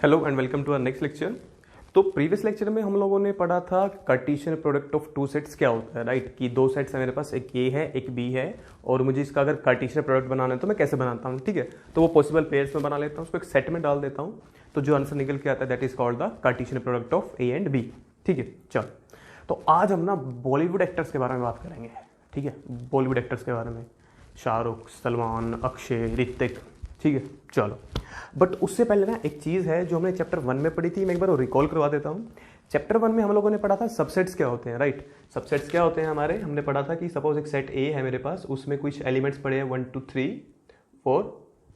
Hello and welcome to our next lecture. तो previous lecture में हम लोगों ने पढ़ा था Cartesian product of two sets क्या होता है, राइट। कि दो सेट्स है मेरे पास, एक ए है एक बी है, और मुझे इसका अगर कार्टेशियन प्रोडक्ट बनाना है तो मैं कैसे बनाता हूँ, ठीक है। तो वो पॉसिबल पेयर्स में बना लेता हूँ, उसको एक सेट में डाल देता हूँ, तो जो आंसर निकल के आता है that is called the Cartesian product of A and B, ठीक है। चल, तो आज हम ना बॉलीवुड एक्टर्स के बारे में बात करेंगे, ठीक है। बॉलीवुड एक्टर्स के बारे में, शाहरुख, सलमान, अक्षय, ऋतिक, ठीक है। चलो, बट उससे पहले ना एक चीज़ है जो हमने चैप्टर 1 में पढ़ी थी, मैं एक बार रिकॉल करवा देता हूँ। चैप्टर 1 में हम लोगों ने पढ़ा था सबसेट्स क्या होते हैं, राइट। सबसेट्स क्या होते हैं हमारे, हमने पढ़ा था कि सपोज एक सेट ए है मेरे पास, उसमें कुछ एलिमेंट्स पड़े हैं 1 2 3 4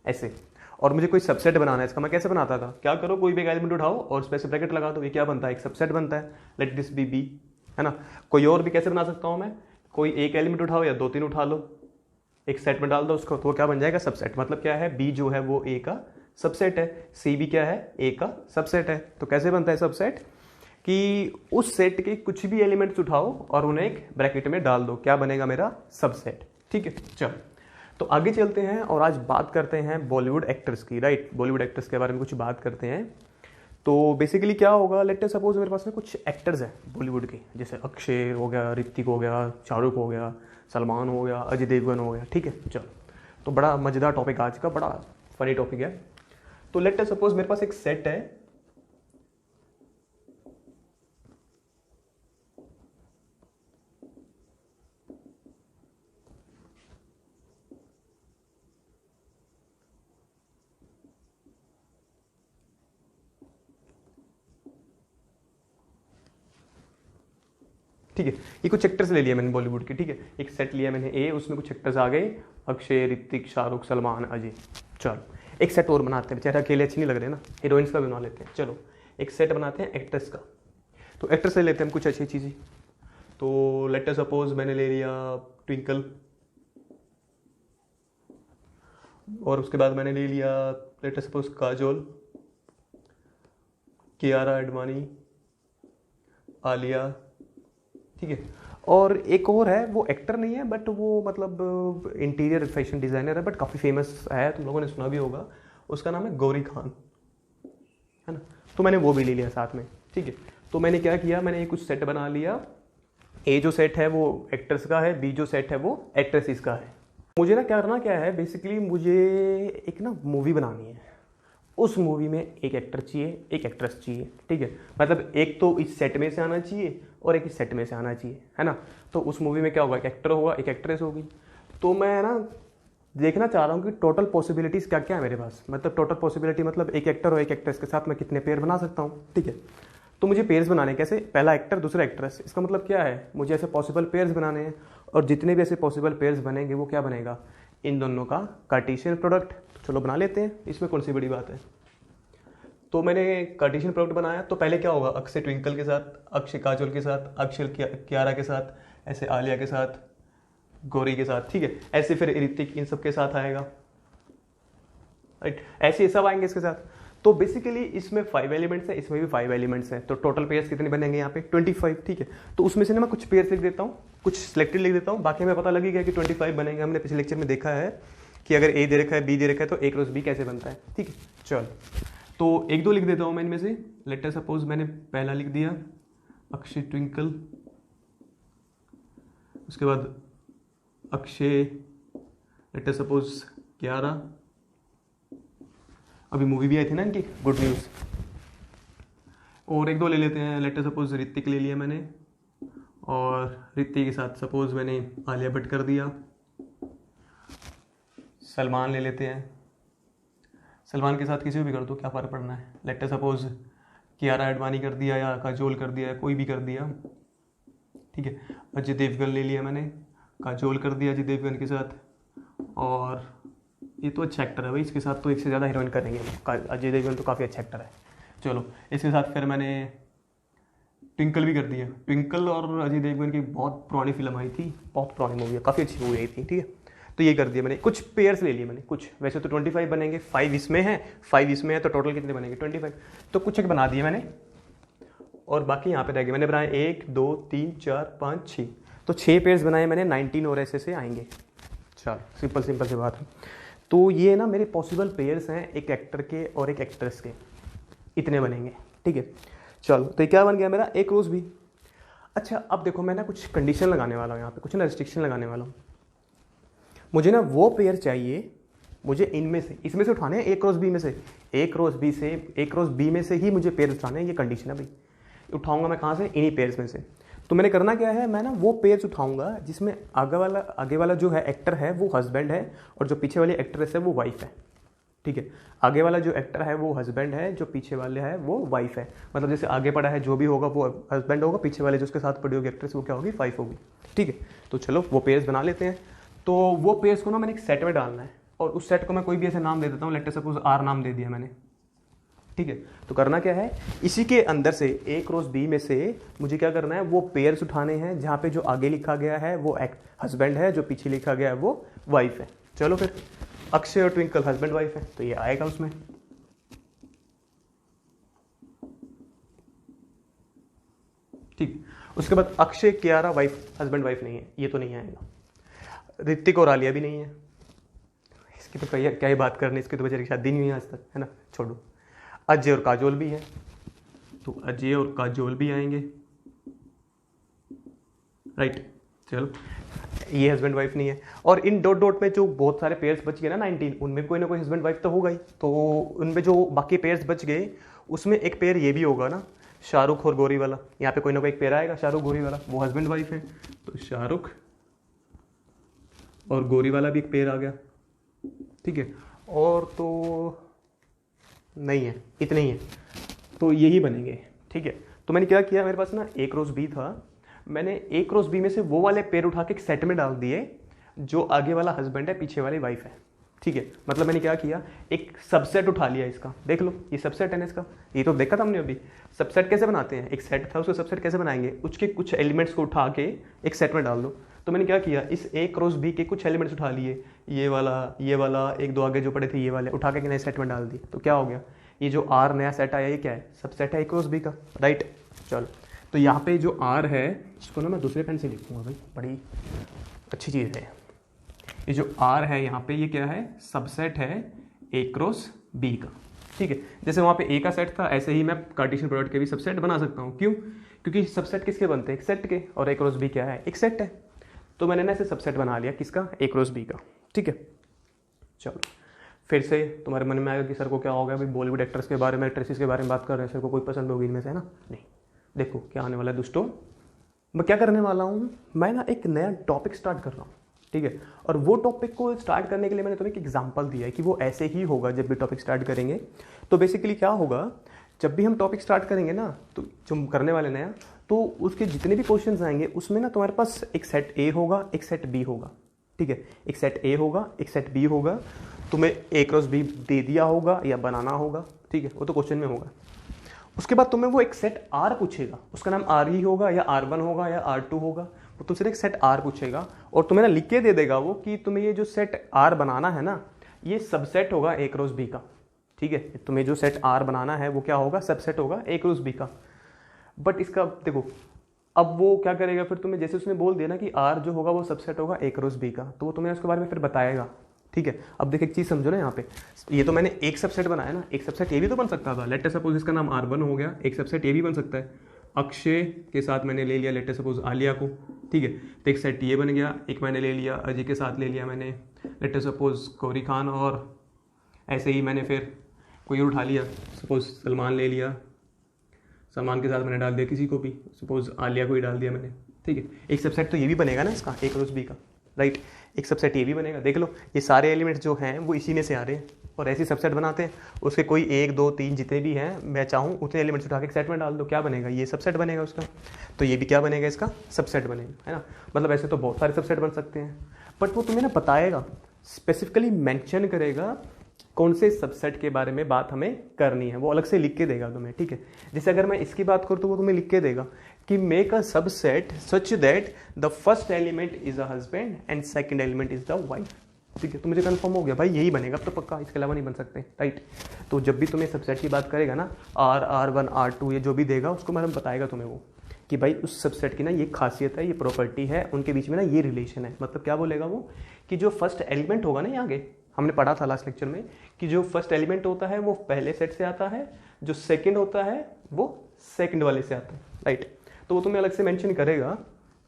ऐसे, और मुझे कोई सबसेट बनाना है। इसका मैं कैसे बनाता था, क्या करो, कोई भी एक एलिमेंट उठाओ और उस पर से ब्रैकेट लगा दो, ये क्या बनता है, एक सबसेट बनता है। लेट दिस बी बी, है ना। कोई और भी कैसे बना सकता हूँ मैं, कोई एक एलिमेंट उठाओ या 2 3 उठा लो, एक सेट में डाल दो उसको, तो वो क्या बन जाएगा, सबसेट। मतलब क्या है, बी जो है वो ए का सबसेट है, सी भी क्या है, ए का सबसेट है। तो कैसे बनता है सबसेट, कि उस सेट के कुछ भी एलिमेंट्स उठाओ और उन्हें एक ब्रैकेट में डाल दो, क्या बनेगा मेरा सबसेट, ठीक है। चलो, तो आगे चलते हैं और आज बात करते हैं बॉलीवुड एक्टर्स की, राइट। बॉलीवुड एक्टर्स के बारे में कुछ बात करते हैं। तो बेसिकली क्या होगा, लेट अस सपोज मेरे पास में कुछ एक्टर्स हैं बॉलीवुड के, जैसे अक्षय हो गया, ऋतिक हो गया, शाहरुख हो गया, सलमान हो गया, अजय देवगन हो गया, ठीक है। चलो, तो बड़ा मज़ेदार टॉपिक आज का, बड़ा फनी टॉपिक है। तो लेट अस सपोज मेरे पास एक सेट है, ठीक है। ये कुछ एक्टर्स ले लिया मैंने बॉलीवुड के, ठीक है। एक सेट लिया मैंने ए, उसमें कुछ एक्टर्स आ गए, अक्षय, ऋतिक, शाहरुख, सलमान, अजय। चलो, एक सेट और बनाते हैं, बेचारा अकेले अच्छे नहीं लग रहे ना, हीरोइंस का भी बना लेते हैं। चलो, एक सेट बनाते हैं एक्टर्स का। तो एक्टर्स ले लेते हैं हम कुछ अच्छी चीज़ें। तो लेट अस सपोज मैंने ले लिया ट्विंकल, और उसके बाद मैंने ले लिया let us suppose Kajol, Kiara Advani, Alia, ठीक है। और एक और है, वो एक्टर नहीं है बट वो मतलब इंटीरियर फैशन डिज़ाइनर है, बट काफ़ी फेमस है, तुम लोगों ने सुना भी होगा, उसका नाम है गौरी खान, है ना। तो मैंने वो भी ले लिया साथ में, ठीक है। तो मैंने क्या किया, मैंने ये कुछ सेट बना लिया। ए जो सेट है वो एक्टर्स का है, बी जो सेट है वो एक्ट्रेसेस का है। मुझे ना क्या करना क्या है, बेसिकली मुझे एक ना मूवी बनानी है, उस मूवी में एक एक्टर चाहिए, एक एक्ट्रेस चाहिए, ठीक है। मतलब एक तो इस सेट में से आना चाहिए और एक इस सेट में से आना चाहिए, है ना। तो उस मूवी में क्या होगा, एक एक्टर होगा, एक एक्ट्रेस होगी। तो मैं ना देखना चाह रहा हूँ कि टोटल पॉसिबिलिटीज़ क्या क्या है मेरे पास। मतलब टोटल पॉसिबिलिटी मतलब एक एक्टर और एक एक्ट्रेस के साथ मैं कितने पेयर बना सकता हूँ, ठीक है। तो मुझे पेयर्स बनाने कैसे, पहला एक्टर दूसरा एक्ट्रेस, इसका मतलब क्या है, मुझे ऐसे पॉसिबल पेयर्स बनाने हैं, और जितने भी ऐसे पॉसिबल पेयर्स बनेंगे वो क्या बनेगा, इन दोनों का कार्टेशियन प्रोडक्ट। तो चलो बना लेते हैं, इसमें कौन सी बड़ी बात है। तो मैंने कार्टेशियन प्रोडक्ट बनाया, तो पहले क्या होगा, अक्षय ट्विंकल के साथ, अक्षय काजोल के साथ, अक्षय कियारा के साथ, ऐसे आलिया के साथ, गौरी के साथ, ठीक है। ऐसे फिर ऋतिक, इन सब के साथ आएगा, राइट। ऐसे ये सब आएंगे इसके साथ। तो बेसिकली इसमें 5 एलिमेंट्स हैं, इसमें भी 5 एलिमेंट्स हैं, तो टोटल पेयर्स कितने बनेंगे यहाँ पे 25, ठीक है। तो उसमें से ना मैं कुछ पेयर्स लिख देता हूँ, कुछ सिलेक्टेड लिख देता हूँ, बाकी हमें पता लगी गया कि 25 बनेंगे। हमने पिछले लेक्चर में देखा है कि अगर ए दे रखा है, बी दे रखा है, तो ए क्रॉस बी कैसे बनता है, ठीक है। चल, तो एक दो लिख देता हूँ मैं इनमें से। लेट अस सपोज मैंने पहला लिख दिया अक्षय ट्विंकल, उसके बाद Akshay, late us suppose Kiara, अभी मूवी भी आई थी ना इनकी, गुड न्यूज़। और एक दो ले लेते हैं, लेट अस सपोज ऋतिक ले लिया मैंने, और ऋतिक के साथ सपोज मैंने आलिया भट्ट कर दिया। सलमान ले लेते हैं, सलमान के साथ किसी को भी कर दो, क्या फ़र्क पड़ना है। Late us suppose Kiara Advani कर दिया या काजोल कर दिया, कोई भी कर दिया, ठीक है। अजय देवगन ले लिया मैंने, काजोल कर दिया अजय देवगन के साथ, और ये तो अच्छा एक्टर है भाई, इसके साथ तो एक से ज़्यादा हीरोइन करेंगे, अजय देवगन तो काफ़ी अच्छा एक्टर है। चलो, इसके साथ फिर मैंने ट्विंकल भी कर दिया। ट्विंकल और अजय देवगन की बहुत पुरानी फिल्म आई थी, बहुत पुरानी मूवी है, काफ़ी अच्छी मूवी आई थी, ठीक है। तो ये कर दिया मैंने, कुछ पेयर्स ले लिए मैंने, कुछ वैसे तो 25 बनेंगे, 5 इसमें है, 5 इसमें है, तो टोटल कितने बनेंगे 25। तो कुछ एक बना दिए मैंने, और बाकी यहाँ पे रह गए। मैंने बनाए 1 2 3 4 5 6, तो 6 पेयर्स बनाए मैंने, 19 और ऐसे से आएंगे। चलो, सिंपल सी बात है। तो ये ना मेरे पॉसिबल पेयर्स हैं, एक एक्टर के और एक एक्ट्रेस के। इतने बनेंगे, ठीक है। चलो तो ये क्या बन गया मेरा, ए क्रॉस बी। अच्छा अब देखो मैं ना कुछ कंडीशन लगाने वाला हूँ यहाँ पे, कुछ ना रिस्ट्रिक्शन लगाने वाला हूँ। मुझे ना वो पेयर चाहिए, मुझे इनमें से, इसमें से उठाने हैं, ए क्रॉस बी में से, ए क्रॉस बी से, ए क्रॉस बी में से ही मुझे पेयर उठाने हैं, ये कंडीशन है भाई। उठाऊंगा मैं कहाँ से, इन्हीं पेयर्स में से। तो मैंने करना क्या है, मैं ना वो पेयर्स उठाऊंगा जिसमें आगे वाला जो है एक्टर है वो हस्बैंड है, और जो पीछे वाली एक्ट्रेस है वो वाइफ है, ठीक है। आगे वाला जो एक्टर है वो हस्बैंड है, जो पीछे वाले है वो वाइफ है। मतलब जैसे आगे पड़ा है जो भी होगा वो हस्बैंड होगा, पीछे वाले जो उसके साथ पड़ी होगी एक्ट्रेस वो क्या होगी, वाइफ होगी, ठीक है। तो चलो वो पेयर्स बना लेते हैं। तो वो पेयर्स को ना मैंने एक सेट में डालना है, और उस सेट को मैं कोई भी ऐसे नाम दे देता हूँ, लेट सपोज आर नाम दे दिया मैंने, ठीक है। तो करना क्या है, इसी के अंदर से ए क्रॉस बी में से मुझे क्या करना है, वो पेयर्स उठाने हैं जहाँ पे जो आगे लिखा गया है वो हस्बैंड है, जो पीछे लिखा गया है वो वाइफ है। चलो फिर अक्षय और ट्विंकल हस्बैंड वाइफ है, तो ये आएगा उसमें, ठीक। उसके बाद Akshay Kiara wife, husband wife नहीं है, ये तो नहीं आएगा। ऋतिक और आलिया भी नहीं है, इसकी तो क्या ही बात करनी, इसकी तो बेचारी शादी नहीं हुई आज तक, है ना, छोड़ो। अजय और काजोल भी है, तो अजय और काजोल भी आएंगे, राइट। चलो ये हस्बैंड वाइफ नहीं है। और इन डॉट डॉट में जो बहुत सारे पेयर्स बच गए ना 19, उनमें कोई ना कोई हस्बैंड वाइफ तो होगा ही। तो उनमें जो बाकी पेयर्स बच गए उसमें एक पेयर ये भी होगा ना, शाहरुख और गौरी वाला। यहाँ पे कोई ना कोई एक पेयर आएगा शाहरुख गौरी वाला, वो हस्बैंड वाइफ है, तो शाहरुख और गौरी वाला भी एक पेयर आ गया, ठीक है। और तो नहीं है, इतने ही है, तो यही बनेंगे, ठीक है। तो मैंने क्या किया, मेरे पास ना ए क्रॉस बी था, मैंने ए क्रॉस बी में से वो वाले पेयर उठा के एक सेट में डाल दिए जो आगे वाला हस्बैंड है, पीछे वाली वाइफ है, ठीक है। मतलब मैंने क्या किया, एक सबसेट उठा लिया इसका, देख लो ये सबसेट है ना इसका, ये तो देखा था हमने अभी। सबसेट कैसे बनाते हैं, एक सेट था उसको सबसेट कैसे बनाएंगे, उसके कुछ एलिमेंट्स को उठा के एक सेट में डाल दो। तो मैंने क्या किया, इस ए क्रॉस बी के कुछ एलिमेंट्स उठा लिए, ये वाला एक दो आगे जो पड़े थे ये वाले उठा के नए सेट में डाल दिए। तो क्या हो गया, ये जो आर नया सेट आया ये क्या है, सबसेट है ए क्रॉस बी का, राइट। चलो तो यहाँ पे जो आर है इसको ना मैं दूसरे पेन से लिखूंगा भाई, बड़ी अच्छी चीज़ है। ये जो आर है यहाँ पे ये क्या है, सबसेट है ए क्रॉस बी का, ठीक है। जैसे वहाँ पे ए का सेट था, ऐसे ही मैं कार्टेशियन प्रोडक्ट के भी सबसेट बना सकता हूँ। क्यों, क्योंकि सबसेट किसके बनते हैं, एक सेट के, और ए क्रॉस बी क्या है, एक सेट है। तो मैंने ना इसे सबसेट बना लिया, किसका, ए क्रॉस बी का, ठीक है। चलो फिर से तुम्हारे मन में आएगा कि सर को क्या हो गया भाई, बॉलीवुड एक्ट्रेस के बारे में, एक्ट्रेसेस के बारे में बात कर रहे हैं, सर को कोई पसंद होगी इनमें से, है ना। नहीं, देखो क्या आने वाला है दोस्तों, मैं क्या करने वाला हूँ, मैं ना एक नया टॉपिक स्टार्ट कर रहा हूँ, ठीक है। और वो टॉपिक को स्टार्ट करने के लिए मैंने तुम्हें एक एग्जांपल दिया है कि वो ऐसे ही होगा जब भी टॉपिक स्टार्ट करेंगे। तो बेसिकली क्या होगा, जब भी हम टॉपिक स्टार्ट करेंगे ना, तो जो करने वाले नया, तो उसके जितने भी क्वेश्चंस आएंगे उसमें ना तुम्हारे पास एक सेट ए होगा, एक सेट बी होगा, ठीक है। एक सेट ए होगा, एक सेट बी होगा, तुम्हें ए क्रॉस बी दे दिया होगा या बनाना होगा, ठीक है, वो तो क्वेश्चन में होगा। उसके बाद तुम्हें वो एक सेट आर पूछेगा, उसका नाम आर ही होगा या R1 होगा या R2 होगा, वो तुमसे एक सेट आर पूछेगा और तुम्हें ना लिख के दे देगा वो कि तुम्हें ये जो सेट आर बनाना है ना, ये सबसेट होगा ए क्रॉस बी का, ठीक है। तुम्हें जो सेट आर बनाना है वो क्या होगा, सबसेट होगा ए क्रॉस बी का। बट इसका देखो, अब वो क्या करेगा फिर, तुम्हें जैसे उसने बोल दिया ना कि आर जो होगा वो सबसेट होगा ए क्रॉस बी का, तो वो तुम्हें उसके बारे में फिर बताएगा, ठीक है। अब देखो एक चीज़ समझो ना, यहाँ पे ये तो मैंने एक सबसेट बनाया ना, एक सबसेट ये भी तो बन सकता था, लेट सपोज इसका नाम R1 हो गया, एक सबसेट ये भी बन सकता है। अक्षय के साथ मैंने ले लिया लेट सपोज आलिया को, ठीक है, तो एक सेट ये बन गया। एक मैंने ले लिया अजय के साथ ले लिया मैंने लेट सपोज गौरी खान, और ऐसे ही मैंने फिर कोई और उठा लिया, सपोज सलमान ले लिया, सलमान के साथ मैंने डाल दिया किसी को भी, सपोज आलिया को ही डाल दिया मैंने, ठीक है। एक सबसेट तो ये भी बनेगा ना इसका, ए क्रॉस बी का, राइट। एक सबसेट ये भी बनेगा, देख लो ये सारे एलिमेंट्स जो हैं वो इसी में से आ रहे हैं, और ऐसे सबसेट बनाते हैं। उसके कोई 1 2 3 जितने भी हैं, मैं चाहूँ उतने एलिमेंट्स उठा के एक सेट में डाल दो, क्या बनेगा, ये सबसेट बनेगा उसका। तो ये भी क्या बनेगा, इसका सबसेट बनेगा, है ना। मतलब ऐसे तो बहुत सारे सबसेट बन सकते हैं, बट वो तुम्हें ना बताएगा, स्पेसिफिकली मेंशन करेगा कौन से सबसेट के बारे में बात हमें करनी है, वो अलग से लिख के देगा तुम्हें, ठीक है। जैसे अगर मैं इसकी बात करूँ तो वो तुम्हें लिख के देगा कि make a subset such that the first element is a husband and second element is the wife, ठीक है। तो मुझे कंफर्म हो गया भाई यही बनेगा, अब तो पक्का, इसके अलावा नहीं बन सकते, राइट। तो जब भी तुम्हें सबसेट की बात करेगा ना, R1 R2 ये जो भी देगा उसको मतलब बताएगा तुम्हें वो कि भाई उस सबसेट की ना ये खासियत है, ये प्रॉपर्टी है, उनके बीच में ना ये रिलेशन है। मतलब क्या बोलेगा वो कि जो फर्स्ट एलिमेंट होगा ना, ये आगे हमने पढ़ा था लास्ट लेक्चर में कि जो फर्स्ट एलिमेंट होता है वो पहले सेट से आता है, जो सेकंड होता है वो सेकंड वाले से आता है, राइट। तो वो तुम्हें अलग से मेंशन करेगा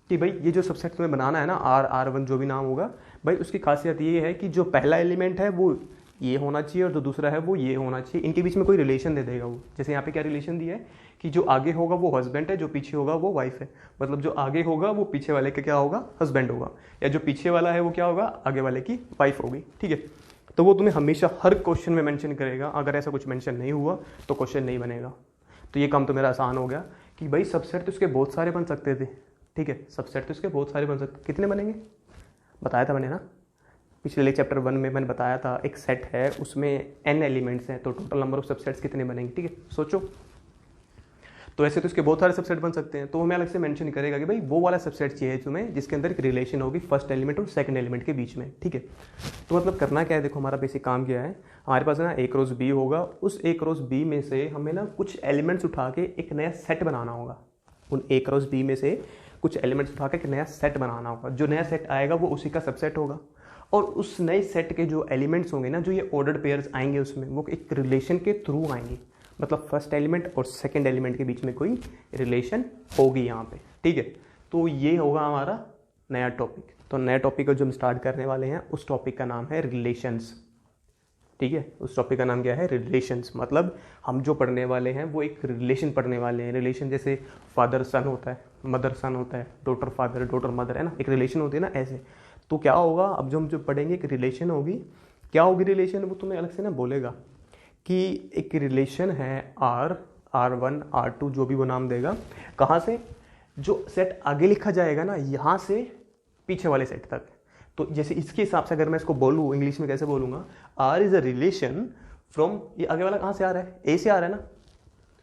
कि भाई ये जो सबसेट तुम्हें बनाना है ना, R1 जो भी नाम होगा भाई, उसकी खासियत ये है कि जो पहला एलिमेंट है वो ये होना चाहिए और जो दूसरा है वो ये होना चाहिए। इनके बीच में कोई रिलेशन दे देगा वो। जैसे यहाँ पे क्या रिलेशन दिया है कि जो आगे होगा वो हस्बैंड है, जो पीछे होगा वो वाइफ है। मतलब जो आगे होगा वो पीछे वाले का क्या होगा, हस्बैंड होगा, या जो पीछे वाला है वो क्या होगा, आगे वाले की वाइफ होगी, ठीक है। तो वो तुम्हें हमेशा हर क्वेश्चन में मेंशन करेगा। अगर ऐसा कुछ मेंशन नहीं हुआ तो क्वेश्चन नहीं बनेगा। तो ये काम तो मेरा आसान हो गया कि भाई सबसेट तो इसके बहुत सारे बन सकते थे, ठीक है। सबसेट तो इसके बहुत सारे बन सकते, कितने बनेंगे बताया था मैंने ना, पिछले चैप्टर 1 में मैंने बताया था। एक सेट है उसमें n एलिमेंट्स हैं, तो टोटल नंबर ऑफ सबसेट्स कितने बनेंगे, ठीक है। सोचो, तो ऐसे तो इसके बहुत सारे सबसेट बन सकते हैं। तो हमें अलग से मेंशन करेगा कि भाई वो वाला सबसेट चाहिए तुम्हें जिसके अंदर एक रिलेशन होगी फर्स्ट एलिमेंट और सेकंड एलिमेंट के बीच में, ठीक है। तो मतलब करना क्या है, देखो हमारा बेसिक काम क्या है, हमारे पास ना एक रोज बी होगा, उस एक रोज बी में से हमें ना कुछ एलिमेंट्स उठा के एक नया सेट बनाना होगा। उन एक रोज बी में से कुछ एलिमेंट्स उठा के एक नया सेट बनाना होगा। जो नया सेट आएगा वो उसी का सबसेट होगा, और उस नए सेट के जो एलिमेंट्स होंगे ना, जो ये ऑर्डर्ड पेयर्स आएंगे उसमें, वो एक रिलेशन के थ्रू आएंगे। मतलब फर्स्ट एलिमेंट और सेकंड एलिमेंट के बीच में कोई रिलेशन होगी यहाँ पे, ठीक है। तो ये होगा हमारा नया टॉपिक। तो नया टॉपिक को जो हम स्टार्ट करने वाले हैं उस टॉपिक का नाम है रिलेशंस, ठीक है। उस टॉपिक का नाम क्या है, रिलेशंस। मतलब हम जो पढ़ने वाले हैं वो एक रिलेशन पढ़ने वाले हैं। रिलेशन जैसे फादर सन होता है, मदर सन होता है, डॉटर फादर, डॉटर मदर, है ना, एक रिलेशन होती है ना, ऐसे। तो क्या होगा, अब जो हम जो पढ़ेंगे एक रिलेशन होगी। क्या होगी रिलेशन, वो तुम्हें अलग से ना बोलेगा कि एक रिलेशन है R1 R2 जो भी वो नाम देगा, कहाँ से, जो सेट आगे लिखा जाएगा ना यहाँ से पीछे वाले सेट तक। तो जैसे इसके हिसाब से अगर मैं इसको बोलूँ इंग्लिश में कैसे बोलूँगा, R is a relation from, ये आगे वाला कहाँ से आ रहा है, A से आ रहा है ना,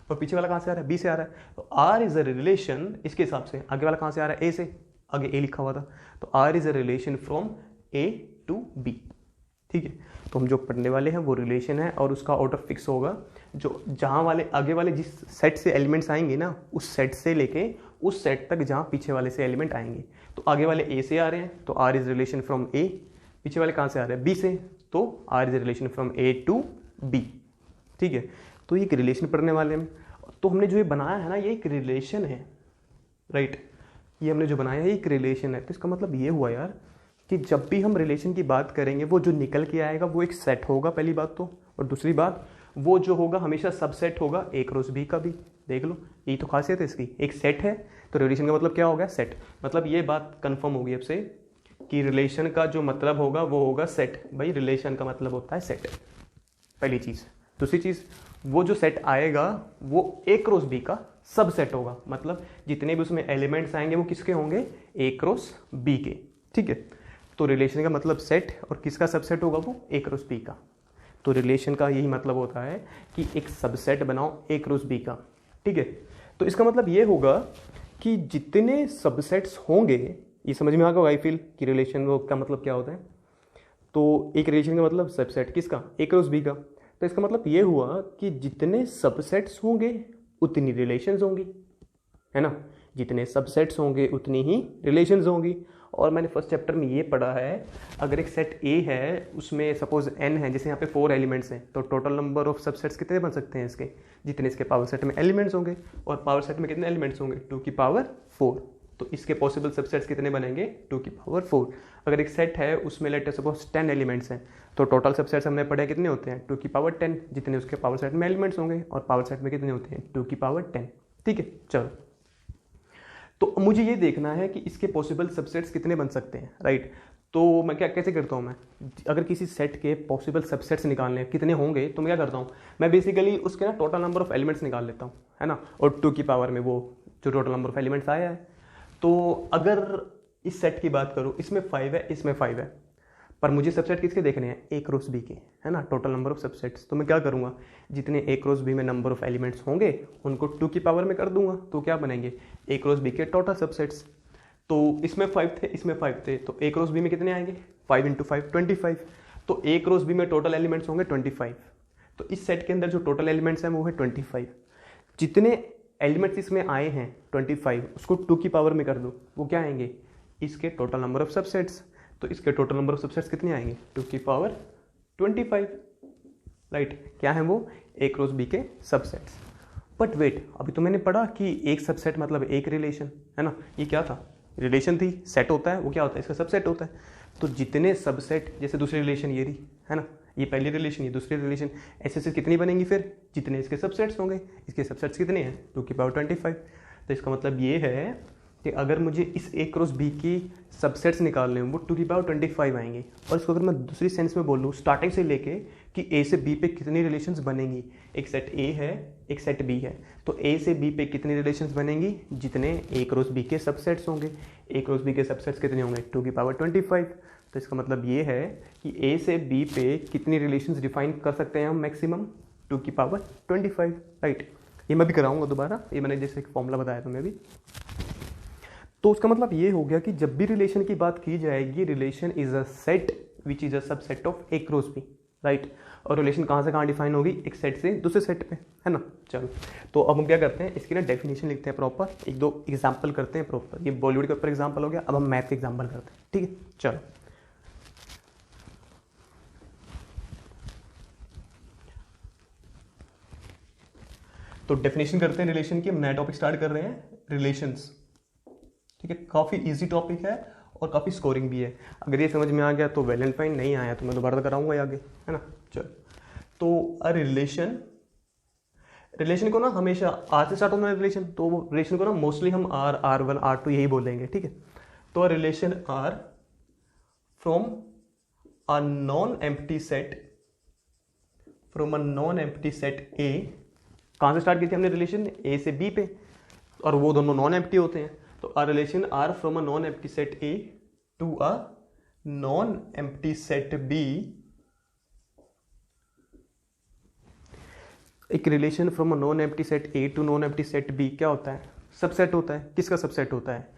और पीछे वाला कहाँ से आ रहा है, B से आ रहा है। तो R इज अ रिलेशन, इसके हिसाब से आगे वाला कहाँ से आ रहा है, A से, आगे A लिखा हुआ था, तो R is a relation from A to B, ठीक है। तो हम जो पढ़ने वाले हैं वो रिलेशन है, और उसका ऑर्डर फिक्स होगा। जो जहाँ वाले आगे वाले जिस सेट से एलिमेंट्स आएंगे ना, उस सेट से लेके उस सेट तक जहाँ पीछे वाले से एलिमेंट आएंगे। तो आगे वाले A से आ रहे हैं तो R is relation from A, पीछे वाले कहाँ से आ रहे हैं, B से, तो R is relation from A to B, ठीक है। तो ये एक रिलेशन पढ़ने वाले हैं। तो हमने जो ये बनाया है ना, ये एक रिलेशन है, राइट। ये हमने जो बनाया है एक रिलेशन है। तो इसका मतलब ये हुआ यार कि जब भी हम रिलेशन की बात करेंगे वो जो निकल के आएगा वो एक सेट होगा, पहली बात तो। और दूसरी बात, वो जो होगा हमेशा सबसेट होगा एक रोज बी का भी। देख लो, यही तो खासियत है इसकी, एक सेट है तो रिलेशन का मतलब क्या हो गया, सेट। मतलब ये बात कंफर्म होगी अब से कि रिलेशन का जो मतलब होगा वो होगा सेट। भाई रिलेशन का मतलब होता है सेट, पहली चीज़। दूसरी चीज़, वो जो सेट आएगा वो एक रोज बी का सब सेट होगा। मतलब जितने भी उसमें एलिमेंट्स आएंगे वो किसके होंगे, एक रोज बी के, ठीक है। तो रिलेशन का मतलब सेट, और किसका सबसेट होगा, वो एक रोज बी का। तो रिलेशन का यही मतलब होता है कि एक सबसेट बनाओ एक रोज बी का, ठीक है। तो इसका मतलब ये होगा कि जितने सबसेट्स होंगे, ये समझ में आ गया आई फील कि रिलेशन का मतलब क्या होता है। तो एक रिलेशन का मतलब सबसेट किसका, एक रोज बी का। तो इसका मतलब ये हुआ कि जितने सबसेट्स होंगे उतनी रिलेशंस होंगी, है ना। जितने सबसेट्स होंगे उतनी ही रिलेशंस होंगी। और मैंने फर्स्ट चैप्टर में ये पढ़ा है, अगर एक सेट A है उसमें सपोज n है, जैसे यहाँ पे 4 एलिमेंट्स हैं, तो टोटल नंबर ऑफ सबसेट्स कितने बन सकते हैं इसके, जितने इसके पावर सेट में एलिमेंट्स होंगे। और पावर सेट में कितने एलिमेंट्स होंगे, 2 की पावर 4। तो इसके पॉसिबल सबसेट्स कितने बनेंगे, 2 की पावर 4। अगर एक सेट है उसमें लेट सपोज 10 एलिमेंट्स हैं, तो टोटल सबसेट्स हमने पढ़े कितने होते हैं, 2 की पावर 10, जितने उसके पावर सेट में एलिमेंट्स होंगे। और पावर सेट में कितने होते हैं, 2 की पावर 10, ठीक है। चलो, तो मुझे ये देखना है कि इसके पॉसिबल सबसेट्स कितने बन सकते हैं, राइट। तो मैं क्या कैसे करता हूँ, मैं अगर किसी सेट के पॉसिबल सबसेट्स निकालने कितने होंगे तो मैं क्या करता हूँ, मैं बेसिकली उसके ना टोटल नंबर ऑफ एलिमेंट्स निकाल लेता हूँ, है ना। और 2 की पावर में वो जो टोटल नंबर ऑफ एलिमेंट्स आया है। तो अगर इस सेट की बात करूँ, इसमें 5 है, इसमें 5 है, पर मुझे सबसेट किसके देखने हैं, एक रोज बी के, है ना, टोटल नंबर ऑफ सबसेट्स। तो मैं क्या करूँगा, जितने एक रोज बी में नंबर ऑफ एलिमेंट्स होंगे उनको 2 की पावर में कर दूंगा, तो क्या बनेंगे, एक रोज बी के टोटल सबसेट्स। तो इसमें 5 थे, इसमें 5 थे, तो एक रोज बी में कितने आएंगे, 5 × 5 25। तो एक रोज बी में टोटल एलिमेंट्स होंगे 25। तो इस सेट के अंदर जो टोटल एलिमेंट्स हैं वो है 25। जितने एलिमेंट्स इसमें आए हैं 25, उसको 2 की पावर में कर दो, वो क्या आएंगे, इसके टोटल नंबर ऑफ सबसेट्स। तो इसके टोटल नंबर ऑफ सबसेट्स कितने आएंगे, 2 की पावर 25, राइट। क्या है वो? ए क्रॉस बी के सबसेट्स। बट वेट, अभी तो मैंने पढ़ा कि एक सबसेट मतलब एक रिलेशन, है ना। ये क्या था? रिलेशन थी, सेट होता है, वो क्या होता है? इसका सबसेट होता है। तो जितने सबसेट, जैसे दूसरी रिलेशन ये रही, है ना, ये पहली रिलेशन, ये दूसरी रिलेशन, ऐसे से कितनी बनेंगी फिर? जितने इसके सबसेट्स होंगे। इसके सबसेट्स कितने हैं? 2^25। तो इसका मतलब ये है कि अगर मुझे इस ए क्रॉस बी की सबसेट्स निकालने हैं वो 2^25 आएंगे। और इसको अगर मैं दूसरी सेंस में बोलूँ, स्टार्टिंग से लेके कि ए से बी पे कितनी रिलेशंस बनेंगी, एक सेट ए है, एक सेट बी है, तो ए से बी पे कितनी रिलेशंस बनेंगी? जितने ए क्रॉस बी के सबसेट्स होंगे। ए क्रॉस बी के सबसेट्स कितने होंगे? 2^25। तो इसका मतलब ये है कि ए से बी पे कितनी रिलेशंस डिफाइन कर सकते हैं हम मैक्सिमम? 2^25, राइट। ये मैं भी कराऊंगा दोबारा, ये मैंने जैसे एक फॉर्मूला बताया तुम्हें भी। तो उसका मतलब ये हो गया कि जब भी रिलेशन की बात की जाएगी, relation is a set which is a subset of A cross B, right. और रिलेशन कहाँ से कहाँ डिफाइन होगी? एक सेट से दूसरे सेट पे, है ना। चलो, तो अब हम क्या करते हैं, इसकी ना डेफिनेशन लिखते हैं प्रॉपर, एक दो एग्जाम्पल करते हैं प्रॉपर। ये बॉलीवुड के ऊपर एग्जाम्पल हो गया, अब हम मैथ के एग्जाम्पल करते हैं, ठीक है। चलो, तो डेफिनेशन करते हैं रिलेशन की। हम नया टॉपिक स्टार्ट कर रहे हैं, रिलेशंस, ठीक है। काफ़ी इजी टॉपिक है और काफ़ी स्कोरिंग भी है। अगर ये समझ में आ गया तो वेल एंड फाइन, नहीं आया तो मैं दोबारा कराऊंगा आगे, है ना। चलो, तो अ रिलेशन, रिलेशन को ना हमेशा आर से स्टार्ट होना है रिलेशन, तो रिलेशन को ना मोस्टली हम R1 R2 यही बोलेंगे, ठीक है। तो a relation R from a non empty set, from a non empty set A. कहाँ से स्टार्ट की थी हमने रिलेशन? ए से बी पे, और वो दोनों नॉन एम्प्टी होते हैं। तो a relation R from a non empty set A to a non empty set B. एक relation from a non empty set A to non empty set B क्या होता है? सबसेट होता है। किसका सबसेट होता है?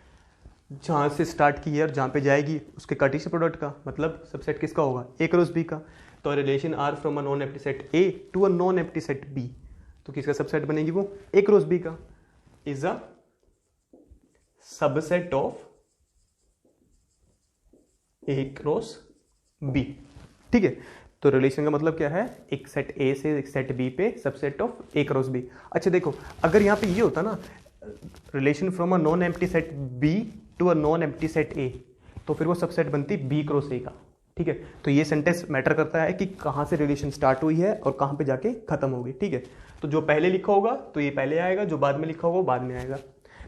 जहाँ से स्टार्ट की है और जहाँ पे जाएगी उसके कार्टेशियन प्रोडक्ट का, मतलब सबसेट किसका होगा? ए क्रॉस बी का। तो relation R from a non empty set A to a non empty set B, तो किसका सबसेट बनेगी वो? ए क्रॉस बी का, is a subset of A cross B, ठीक है। तो रिलेशन का मतलब क्या है? एक सेट ए से एक सेट बी पे subset of A cross B. अच्छा देखो, अगर यहाँ पे ये होता ना, relation from a non empty set B to a non empty set A, तो फिर वो सबसेट बनती बी क्रॉस ए का, ठीक है। तो ये सेंटेंस मैटर करता है कि कहाँ से रिलेशन स्टार्ट हुई है और कहाँ पे जाके खत्म होगी, ठीक है। तो जो पहले लिखा होगा तो ये पहले आएगा, जो बाद में लिखा होगा वो बाद में आएगा।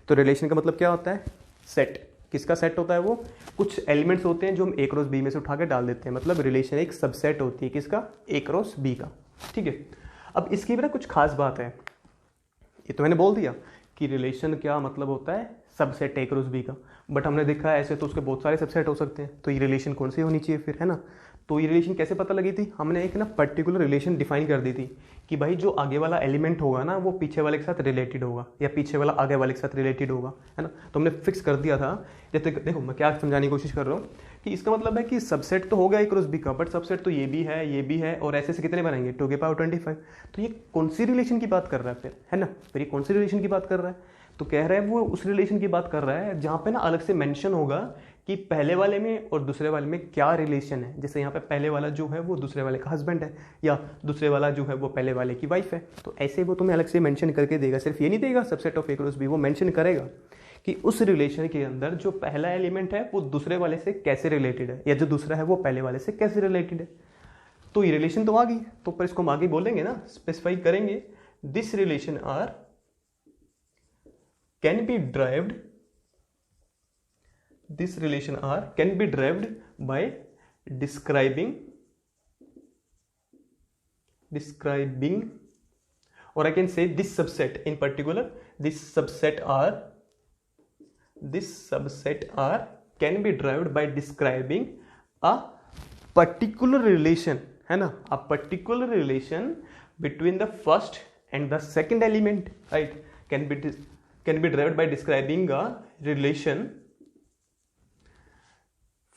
तो रिलेशन का मतलब क्या होता है? सेट। किसका सेट होता है वो? कुछ एलिमेंट्स होते हैं जो हम ए क्रॉस बी में से उठा के डाल देते हैं, मतलब रिलेशन एक सबसेट होती है किसका? ए क्रॉस बी का, ठीक है। अब इसकी भी ना कुछ खास बात है। ये तो मैंने बोल दिया कि रिलेशन क्या मतलब होता है, सबसेट ए क्रॉस बी का। बट हमने देखा है ऐसे तो उसके बहुत सारे सबसेट हो सकते हैं, तो ये रिलेशन कौन सी होनी चाहिए फिर, है ना। तो ये रिलेशन कैसे पता लगी थी? हमने एक ना पर्टिकुलर रिलेशन डिफाइन कर दी थी कि भाई जो आगे वाला एलिमेंट होगा ना वो पीछे वाले के साथ रिलेटेड होगा, या पीछे वाला आगे वाले के साथ रिलेटेड होगा, है ना। तो हमने फिक्स कर दिया था। जैसे देखो मैं क्या समझाने की कोशिश कर रहा हूँ कि इसका मतलब है कि सबसेट तो हो गया ए क्रॉस बी का, बट सबसेट तो ये भी है, ये भी है, और ऐसे से कितने बनाएंगे? 2^25। तो ये कौन सी रिलेशन की बात कर रहा है फिर, है ना। फिर ये कौन सी रिलेशन की बात कर रहा है? तो कह रहा है वो उस रिलेशन की बात कर रहा है जहाँ पे ना अलग से मेंशन होगा कि पहले वाले में और दूसरे वाले में क्या रिलेशन है। जैसे यहाँ पे पहले वाला जो है वो दूसरे वाले का हस्बैंड है, या दूसरे वाला जो है वो पहले वाले की वाइफ है। तो ऐसे वो तुम्हें अलग से मेंशन करके देगा। सिर्फ ये नहीं देगा subset of A cross B, वो मेंशन करेगा कि उस रिलेशन के अंदर जो पहला एलिमेंट है वो दूसरे वाले से कैसे रिलेटेड है, या जो दूसरा है वो पहले वाले से कैसे रिलेटेड है। तो ये रिलेशन तो आ गई, तो पर इसको हम आगे बोलेंगे ना, स्पेसिफाई करेंगे। This relation R can be derived, this relation R can be derived by describing, or I can say this subset in particular, this subset R can be derived by describing a particular relation, है ना, a particular relation between the first and the second element, right, can be derived by describing a relation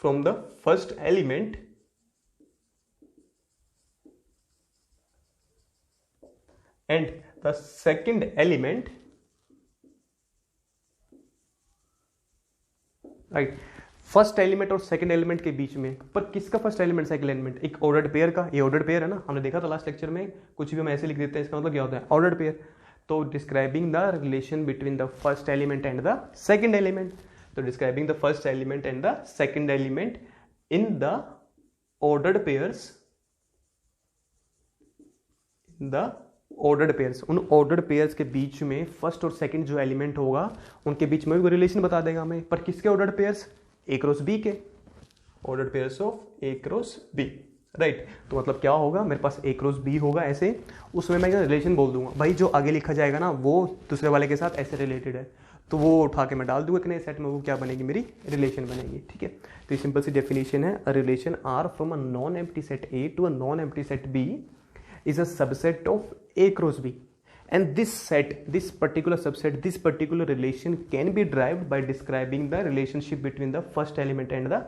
from the first element and the second element, right, first element और second element के बीच में, पर किसका first element second element? एक ordered pair का। ये ordered pair है ना, हमने देखा था लास्ट लेक्चर में, कुछ भी हम ऐसे लिख देते हैं इसका मतलब क्या होता है? Ordered pair. तो describing the relation between the first element and the second element. तो describing the first element and the second element in the ordered pairs, the ordered pairs, उन ऑर्डर्ड पेयर्स के बीच में फर्स्ट और second जो element होगा उनके बीच में भी रिलेशन बता देगा हमें। पर किसके ordered pairs? A cross B के, ordered pairs of A cross B, right. तो मतलब क्या होगा, मेरे पास ए क्रॉस बी होगा ऐसे, उसमें मैं रिलेशन बोल दूंगा भाई, जो आगे लिखा जाएगा ना वो दूसरे वाले के साथ ऐसे रिलेटेड है, तो वो उठा के मैं डाल दूंगा एक नए सेट में, वो क्या बनेगी? मेरी रिलेशन बनेगी, ठीक है। तो ये सिंपल सी डेफिनेशन है, a relation R from a non empty set A to a non empty set B is a subset of A cross B, and this set, this particular subset, this particular relation can be derived by describing the relationship between the first element and the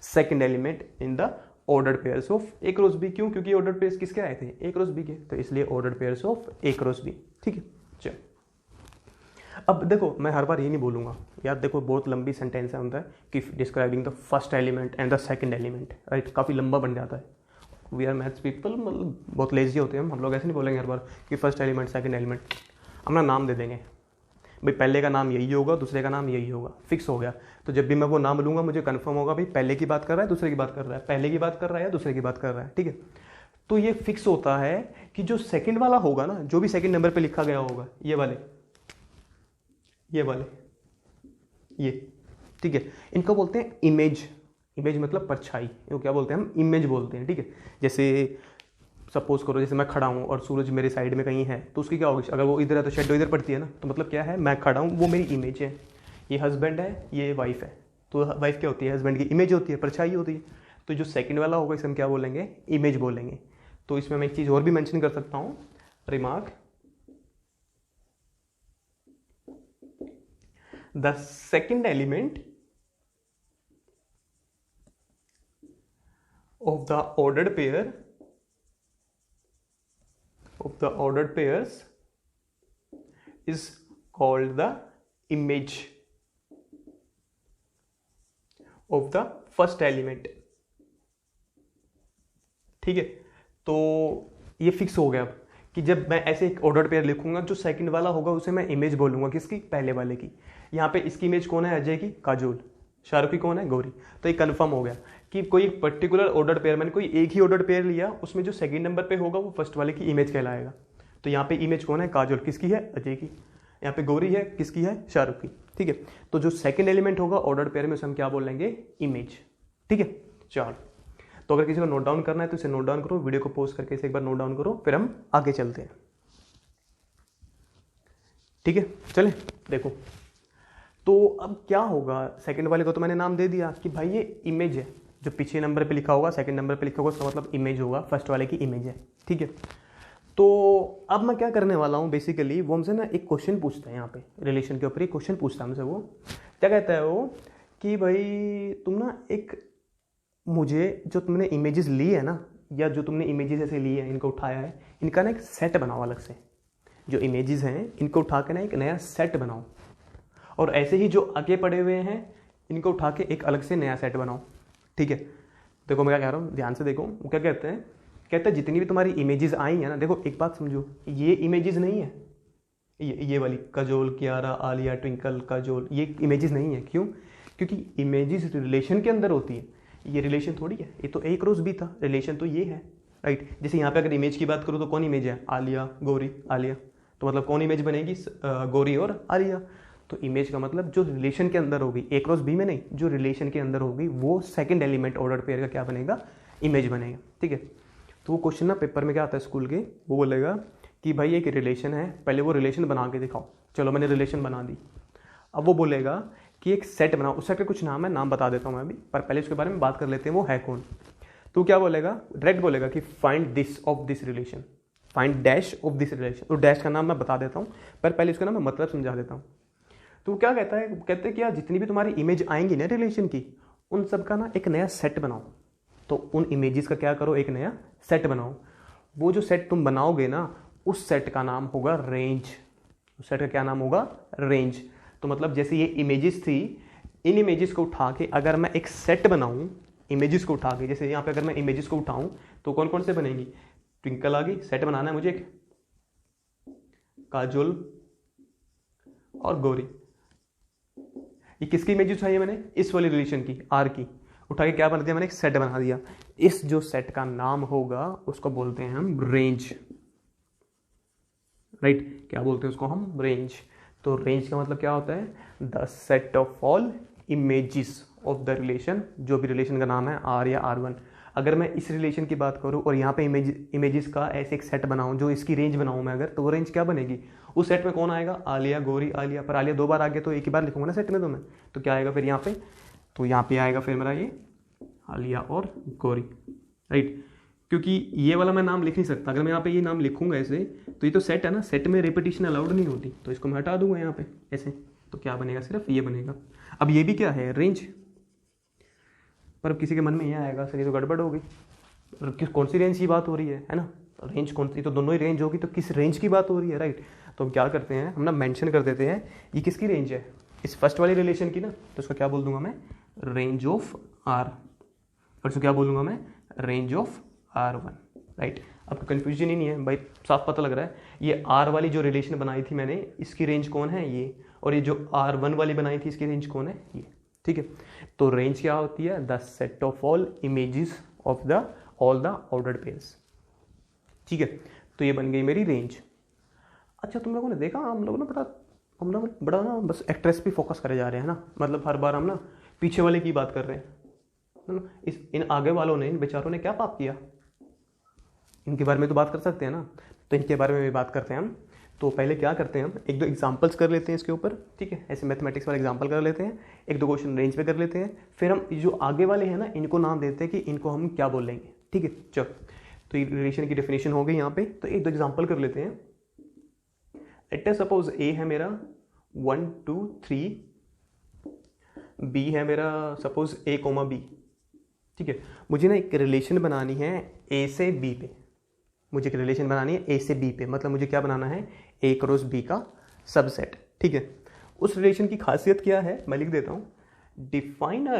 second element in the ordered pairs of A cross B। क्यों? क्योंकि ordered pairs किसके आए थे? A cross B के, तो इसलिए ordered pairs of A cross B, ठीक है। चलो अब देखो, मैं हर बार ये नहीं बोलूंगा यार, देखो बहुत लंबी सेंटेंस है होता है कि describing the first element and the second element, right, काफ़ी लंबा बन जाता है। वी आर मैथ्स पीपल, मतलब बहुत लेजी होते हैं हम लोग ऐसे नहीं बोलेंगे हर बार कि फर्स्ट एलिमेंट सेकंड एलिमेंट, अपना नाम दे देंगे भाई, पहले का नाम यही होगा, दूसरे का नाम यही होगा, फिक्स हो गया। तो जब भी मैं वो नाम लूँगा मुझे कंफर्म होगा भाई पहले की बात कर रहा है दूसरे की बात कर रहा है, पहले की बात कर रहा है या दूसरे की बात कर रहा है, ठीक है। तो ये फिक्स होता है कि जो सेकंड वाला होगा ना, जो भी सेकंड नंबर पे लिखा गया होगा, ये वाले, ये, ठीक है, इनको बोलते हैं इमेज। इमेज मतलब परछाई, वो क्या बोलते हैं? हम इमेज बोलते हैं, ठीक है। जैसे सपोज करो, जैसे मैं खड़ा हूँ और सूरज मेरे साइड में कहीं है, तो उसकी क्या होगी? अगर वो इधर है तो शेडो इधर पड़ती है ना, तो मतलब क्या है, मैं खड़ा हूँ, वो मेरी इमेज है। ये हस्बैंड है, ये वाइफ है, तो वाइफ क्या होती है? हस्बैंड की इमेज होती है, परछाई होती है। तो जो सेकंड वाला होगा इसे हम क्या बोलेंगे? इमेज बोलेंगे। तो इसमें मैं एक चीज़ और भी मेंशन कर सकता हूँ, remark, the second element of the ordered pairs is called the image of the first element, ठीक है। तो ये फिक्स हो गया अब कि जब मैं ऐसे एक ऑर्डर्ड पेयर लिखूंगा, जो सेकंड वाला होगा उसे मैं इमेज बोलूंगा, किसकी? पहले वाले की। यहाँ पे इसकी इमेज कौन है? अजय की काजोल। शाहरुख की कौन है? गौरी। तो ये कंफर्म हो गया कि कोई पर्टिकुलर ऑर्डर्ड पेयर, मैंने कोई एक ही ऑर्डर्ड पेयर लिया, उसमें जो सेकंड नंबर पे होगा वो फर्स्ट वाले की इमेज कहलाएगा। तो यहाँ पे इमेज कौन है? काजोल। किसकी है? अजय की। यहाँ पे गौरी है, किसकी है? शाहरुख की, ठीक है। तो जो सेकंड एलिमेंट होगा ऑर्डर्ड पेयर में, उसे हम क्या बोल लेंगे? इमेज, ठीक है। चलो, तो अगर किसी को नोट डाउन करना है तो इसे नोट डाउन करो, वीडियो को पॉज करके इसे एक बार नोट डाउन करो, फिर हम आगे चलते हैं, ठीक है। चले देखो, तो अब क्या होगा, सेकंड वाले को तो मैंने नाम दे दिया कि भाई ये इमेज है, जो पीछे नंबर पे लिखा होगा, सेकंड नंबर पे लिखा होगा, उसका मतलब इमेज होगा, फर्स्ट वाले की इमेज है, ठीक है। तो अब मैं क्या करने वाला हूँ, बेसिकली वो हमसे ना एक क्वेश्चन पूछता है, यहाँ पे रिलेशन के ऊपर एक क्वेश्चन पूछता है हमसे। वो क्या कहता है वो कि भाई तुम ना एक, मुझे जो तुमने इमेजेस ली है ना, या जो तुमने इमेजेस ऐसे ली है, इनको उठाया है, इनका ना एक सेट बनाओ अलग से। जो इमेजेस हैं इनको उठा के ना एक नया सेट बनाओ, और ऐसे ही जो आगे पड़े हुए हैं इनको उठा के एक अलग से नया सेट बनाओ, ठीक है। देखो मैं क्या कह रहा हूँ, ध्यान से देखो। वो क्या कहते हैं, कहते हैं जितनी भी तुम्हारी इमेजेस आई हैं ना, देखो एक बात समझो, ये इमेजेस नहीं है, ये वाली काजोल, कियारा, आलिया, ट्विंकल, काजोल, ये इमेजेस नहीं है। क्यों? क्योंकि इमेजेस रिलेशन के अंदर होती है, ये रिलेशन थोड़ी है, ये तो ए क्रॉस बी था, रिलेशन तो ये है, राइट। जैसे यहाँ पे अगर इमेज की बात करूँ तो कौन इमेज है? आलिया, गौरी, आलिया। तो मतलब कौन इमेज बनेगी? गौरी और आलिया। तो इमेज का मतलब जो रिलेशन के अंदर होगी, ए क्रॉस बी में नहीं, जो रिलेशन के अंदर होगी वो सेकंड एलिमेंट ऑर्डर पेयर का क्या बनेगा? इमेज बनेगा, ठीक है। तो वो क्वेश्चन ना पेपर में क्या आता है स्कूल के, वो बोलेगा कि भाई एक रिलेशन है, पहले वो रिलेशन बना के दिखाओ। चलो मैंने रिलेशन बना दी, अब वो बोलेगा कि एक सेट बनाओ। उस सेट का कुछ नाम है, नाम बता देता हूँ मैं अभी, पर पहले उसके बारे में बात कर लेते हैं, वो है कौन। तो क्या बोलेगा? डायरेक्ट बोलेगा कि find this of this relation, find dash of this relation. तो डैश का नाम मैं बता देता हूँ, पर पहले उसका ना मैं मतलब समझा देता हूँ। तो क्या कहता है, कहते हैं कि यार जितनी भी तुम्हारी इमेज आएंगी ना रिलेशन की, उन सब का ना एक नया सेट बनाओ। तो उन इमेजेस का क्या करो, एक नया सेट बनाओ। वो जो सेट तुम बनाओगे ना, उस सेट का नाम होगा रेंज। उस सेट का क्या नाम होगा? रेंज। तो मतलब जैसे ये इमेजेस थी, इन इमेजेस को उठा के अगर मैं एक सेट बनाऊं, इमेजेस को उठा के, जैसे यहाँ पे अगर मैं इमेजेस को उठाऊं तो कौन कौन से बनेंगी, ट्विंकल आ गई, सेट बनाना है मुझे एक, काजोल और गौरी। ये किसकी इमेज उठाई है मैंने, इस वाली रिलेशन की, आर की, उठा के क्या बना दिया मैंने, एक सेट बना दिया। इस जो सेट का नाम होगा उसको बोलते हैं हम रेंज, राइट, क्या बोलते हैं उसको हम, रेंज। तो रेंज का मतलब क्या होता है, the set of all images of the relation, जो भी रिलेशन का नाम है आर या R1। अगर मैं इस रिलेशन की बात करूं और यहाँ पे इमेजेस का ऐसे एक सेट बनाऊं, जो इसकी रेंज बनाऊं मैं अगर, तो वो रेंज क्या बनेगी, उस सेट में कौन आएगा, आलिया, गौरी, आलिया। पर आलिया 2 बार आ गया तो एक ही बार लिखूंगा ना सेट में तो मैं, तो क्या आएगा फिर यहाँ पे, तो यहाँ पे आएगा फिर मेरा ये आलिया और गौरी, राइट। क्योंकि ये वाला मैं नाम लिख नहीं सकता, अगर मैं यहाँ पे ये नाम लिखूंगा ऐसे, तो ये तो सेट है ना, सेट में रिपीटिशन अलाउड नहीं होती, तो इसको मैं हटा दूंगा यहाँ पे ऐसे, तो क्या बनेगा, सिर्फ ये बनेगा। अब ये भी क्या है, रेंज। पर अब किसी के मन में ये आएगा, सर ये तो गड़बड़ हो गई, किस कौन सी रेंज की बात हो रही है ना, रेंज कौन सी, तो दोनों ही रेंज होगी, तो किस रेंज की बात हो रही है, राइट। तो हम क्या करते हैं, हम ना मेंशन कर देते हैं ये किसकी रेंज है, इस फर्स्ट वाली रिलेशन की ना, तो उसका क्या बोल दूंगा मैं, रेंज ऑफ आर, और इसको क्या बोलूँगा मैं, रेंज ऑफ R1, राइट। अब कन्फ्यूजन ही नहीं है भाई, साफ पता लग रहा है, ये R वाली जो रिलेशन बनाई थी मैंने, इसकी रेंज कौन है, ये, और ये जो R1 वाली बनाई थी इसकी रेंज कौन है, ये, ठीक है। तो रेंज क्या होती है, the set of all images of the all the ordered pairs, ठीक है। तो ये बन गई मेरी रेंज। अच्छा, तुम लोगों ने देखा, हम लोग ना बड़ा ना बस एक्ट्रेस पे फोकस करे जा रहे हैं ना, मतलब हर बार हम ना पीछे वाले की बात कर रहे हैं ना, इन आगे वालों ने, इन बेचारों ने क्या पाप किया, इनके बारे में तो बात कर सकते हैं ना, तो इनके बारे में भी बात करते हैं हम। तो पहले क्या करते हैं, हम एक दो एग्जांपल्स कर लेते हैं इसके ऊपर, ठीक है, ऐसे मैथमेटिक्स वाले एग्जांपल कर लेते हैं, एक दो क्वेश्चन रेंज पे कर लेते हैं, फिर हम जो आगे वाले हैं ना, इनको नाम देते हैं कि इनको हम क्या बोलेंगे, ठीक है। चलो, तो ये रिलेशन की डेफिनेशन हो गई यहाँ पे, तो एक दो एग्जाम्पल कर लेते हैं। लेट अस सपोज ए है मेरा 1 2 3, बी है मेरा सपोज A, B, ठीक है। मुझे ना एक रिलेशन बनानी है A से B पे, मुझे एक रिलेशन बनानी है A से B पे, मतलब मुझे क्या बनाना है, A क्रॉस B का सबसेट, ठीक है। उस रिलेशन की खासियत क्या है, मैं लिख देता हूं, define a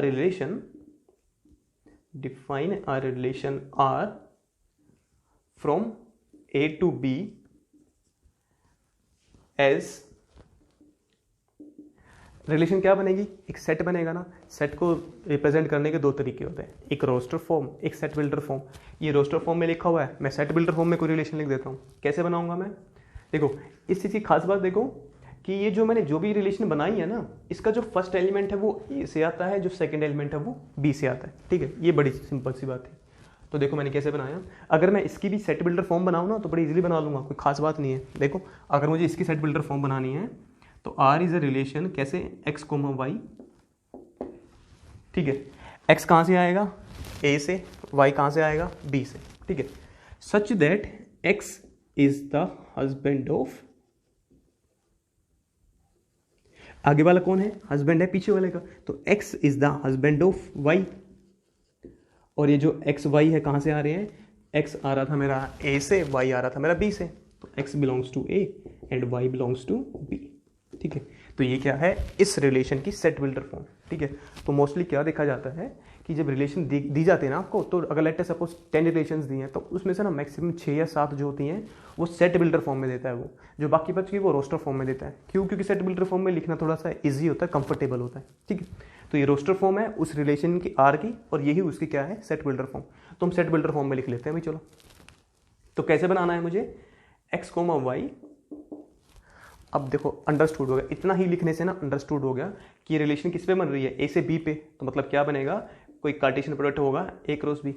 relation R from A to B as, relation क्या बनेगी, एक सेट बनेगा ना, सेट को रिप्रेजेंट करने के दो तरीके होते हैं, एक रोस्टर फॉर्म, एक सेट बिल्डर फॉर्म। ये रोस्टर फॉर्म में लिखा हुआ है, मैं सेट बिल्डर फॉर्म में कोई रिलेशन लिख देता हूँ। कैसे बनाऊंगा मैं, देखो इस चीज़ की खास बात देखो कि ये जो मैंने जो भी रिलेशन बनाई है ना, इसका जो फर्स्ट एलिमेंट है वो A से आता है, जो सेकेंड एलिमेंट है वो B से आता है, ठीक है। ये बड़ी सिंपल सी बात है। तो देखो मैंने कैसे बनाया, अगर मैं इसकी भी सेट बिल्डर फॉर्म बनाऊँ ना तो बड़ी इजीली बना लूँगा, कोई खास बात नहीं है। देखो अगर मुझे इसकी सेट बिल्डर फॉर्म बनानी है तो R इज अ रिलेशन, कैसे, x, y, ठीक है। x कहाँ से आएगा, A से, y कहाँ से आएगा, B से, ठीक है। सच that x is the husband of, आगे वाला कौन है, हस्बैंड है पीछे वाले का, तो x is the husband of y, और ये जो x y है कहाँ से आ रहे हैं, x आ रहा था मेरा A से, y आ रहा था मेरा B से, तो x belongs to A and y belongs to B, ठीक है। तो ये क्या है, इस रिलेशन की सेट बिल्डर फॉर्म, ठीक है। तो मोस्टली क्या देखा जाता है कि जब रिलेशन दी जाती है ना आपको, तो अगर लेट सपोज 10 रिलेशंस दी हैं तो उसमें से ना मैक्सिमम 6 या 7 जो होती हैं वो सेट बिल्डर फॉर्म में देता है, वो जो बाकी बच गई वो रोस्टर फॉर्म में देता है। क्यों, क्योंकि सेट बिल्डर फॉर्म में लिखना थोड़ा सा ईजी होता है, कंफर्टेबल होता है, ठीक है। तो ये रोस्टर फॉर्म है उस रिलेशन की आर की, और यही उसकी क्या है, सेट बिल्डर फॉर्म। तो हम सेट बिल्डर फॉर्म में लिख लेते हैं भाई, चलो। तो कैसे बनाना है मुझे, x, y, अब देखो अंडरस्टूड हो गया, इतना ही लिखने से ना अंडरस्टूड हो गया कि ये रिलेशन किस पे बन रही है, A से B पे, तो मतलब क्या बनेगा, कोई कार्टेशियन प्रोडक्ट होगा A क्रॉस B,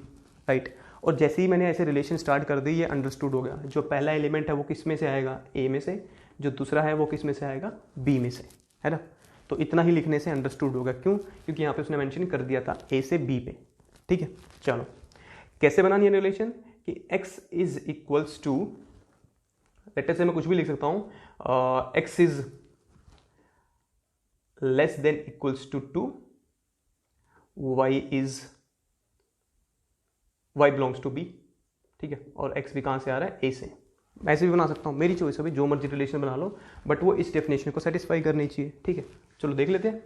राइट। और जैसे ही मैंने ऐसे रिलेशन स्टार्ट कर दी, ये अंडरस्टूड हो गया, जो पहला एलिमेंट है वो किस में से आएगा, A में से, जो दूसरा है वो किस में से आएगा, B में से, है ना। तो इतना ही लिखने से अंडरस्टूड हो गया, क्यों, क्योंकि यहाँ पे उसने मेंशन कर दिया था A से B पे, ठीक है। चलो कैसे बनानी है रिलेशन, कि x is equals to, later से मैं कुछ भी लिख सकता हूँ, x is less than equals to 2, y belongs to b, ठीक है। और x भी कहाँ से आ रहा है, a से। ऐसे भी बना सकता हूँ, मेरी चॉइस है, जो मर्जी रिलेशन बना लो, बट वो इस डेफिनेशन को सेटिस्फाई करनी चाहिए, ठीक है। चलो देख लेते हैं।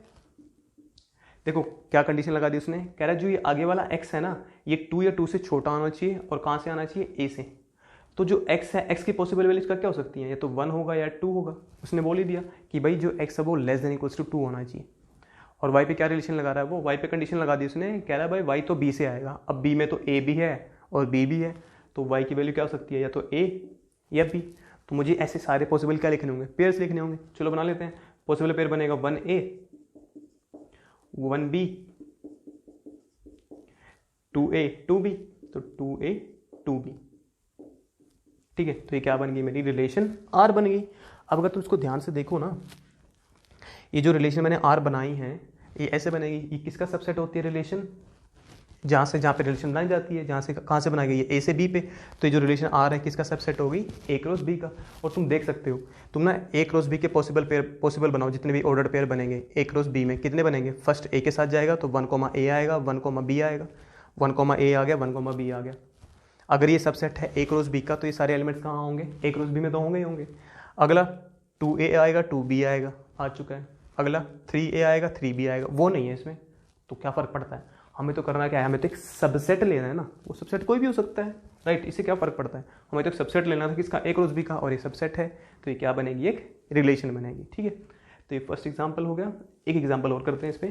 देखो क्या कंडीशन लगा दी उसने, कह रहा है जो ये आगे वाला x है ना, ये 2 या 2 से छोटा आना चाहिए, और कहाँ से आना चाहिए, a से। तो जो x है, x की पॉसिबल वैल्यूज का क्या हो सकती है, या तो 1 होगा या 2 होगा। उसने बोल ही दिया कि भाई जो x है वो लेस देन इक्वल्स टू 2 होना चाहिए। और y पे क्या रिलेशन लगा रहा है वो, y पे कंडीशन लगा दी उसने, कह रहा है भाई y तो b से आएगा। अब b में तो a भी है और b भी है, तो y की वैल्यू क्या हो सकती है, या तो a या b। तो मुझे ऐसे सारे पॉसिबल क्या लिखने होंगे, पेयर्स लिखने होंगे। चलो बना लेते हैं। पॉसिबल पेयर बनेगा 1a 1b 2a 2b, तो 2a 2b। ठीक है, तो ये क्या बन गई मेरी रिलेशन R बन गई। अब अगर तुम इसको ध्यान से देखो ना, ये जो रिलेशन मैंने R बनाई है ये ऐसे बनेगी। ये किसका सबसेट होती है रिलेशन, जहाँ पे रिलेशन बनाई जाती है, जहाँ से कहाँ से बनाई गई है, A से B पे। तो ये जो रिलेशन R है किसका सबसेट होगी, A क्रॉस B का। और तुम देख सकते हो, तुम ना A क्रॉस B के पॉसिबल बनाओ, जितने भी ऑर्डर पेयर बनेंगे A क्रॉस B में कितने बनेंगे, फर्स्ट A के साथ जाएगा तो 1, A आएगा, 1, B आएगा, 1, A आ गया, 1, B आ गया। अगर ये सबसेट है A क्रॉस B का, तो ये सारे एलिमेंट्स कहाँ होंगे, A क्रॉस B में तो होंगे ही होंगे। अगला 2A आएगा, 2B आएगा, आ चुका है। अगला 3A आएगा, 3B आएगा, वो नहीं है इसमें। तो क्या फ़र्क पड़ता है, हमें तो करना क्या है, हमें तो एक सबसेट लेना है ना। वो सबसेट कोई भी हो सकता है, राइट। इससे क्या फ़र्क पड़ता है, हमें तो एक सबसेट लेना था किसका, A क्रॉस B का, और ये सबसेट है तो ये क्या बनेगी, एक रिलेशन बनेगी। ठीक है, तो ये फर्स्ट एग्जाम्पल हो गया। एक एग्जाम्पल और करते हैं इस पर।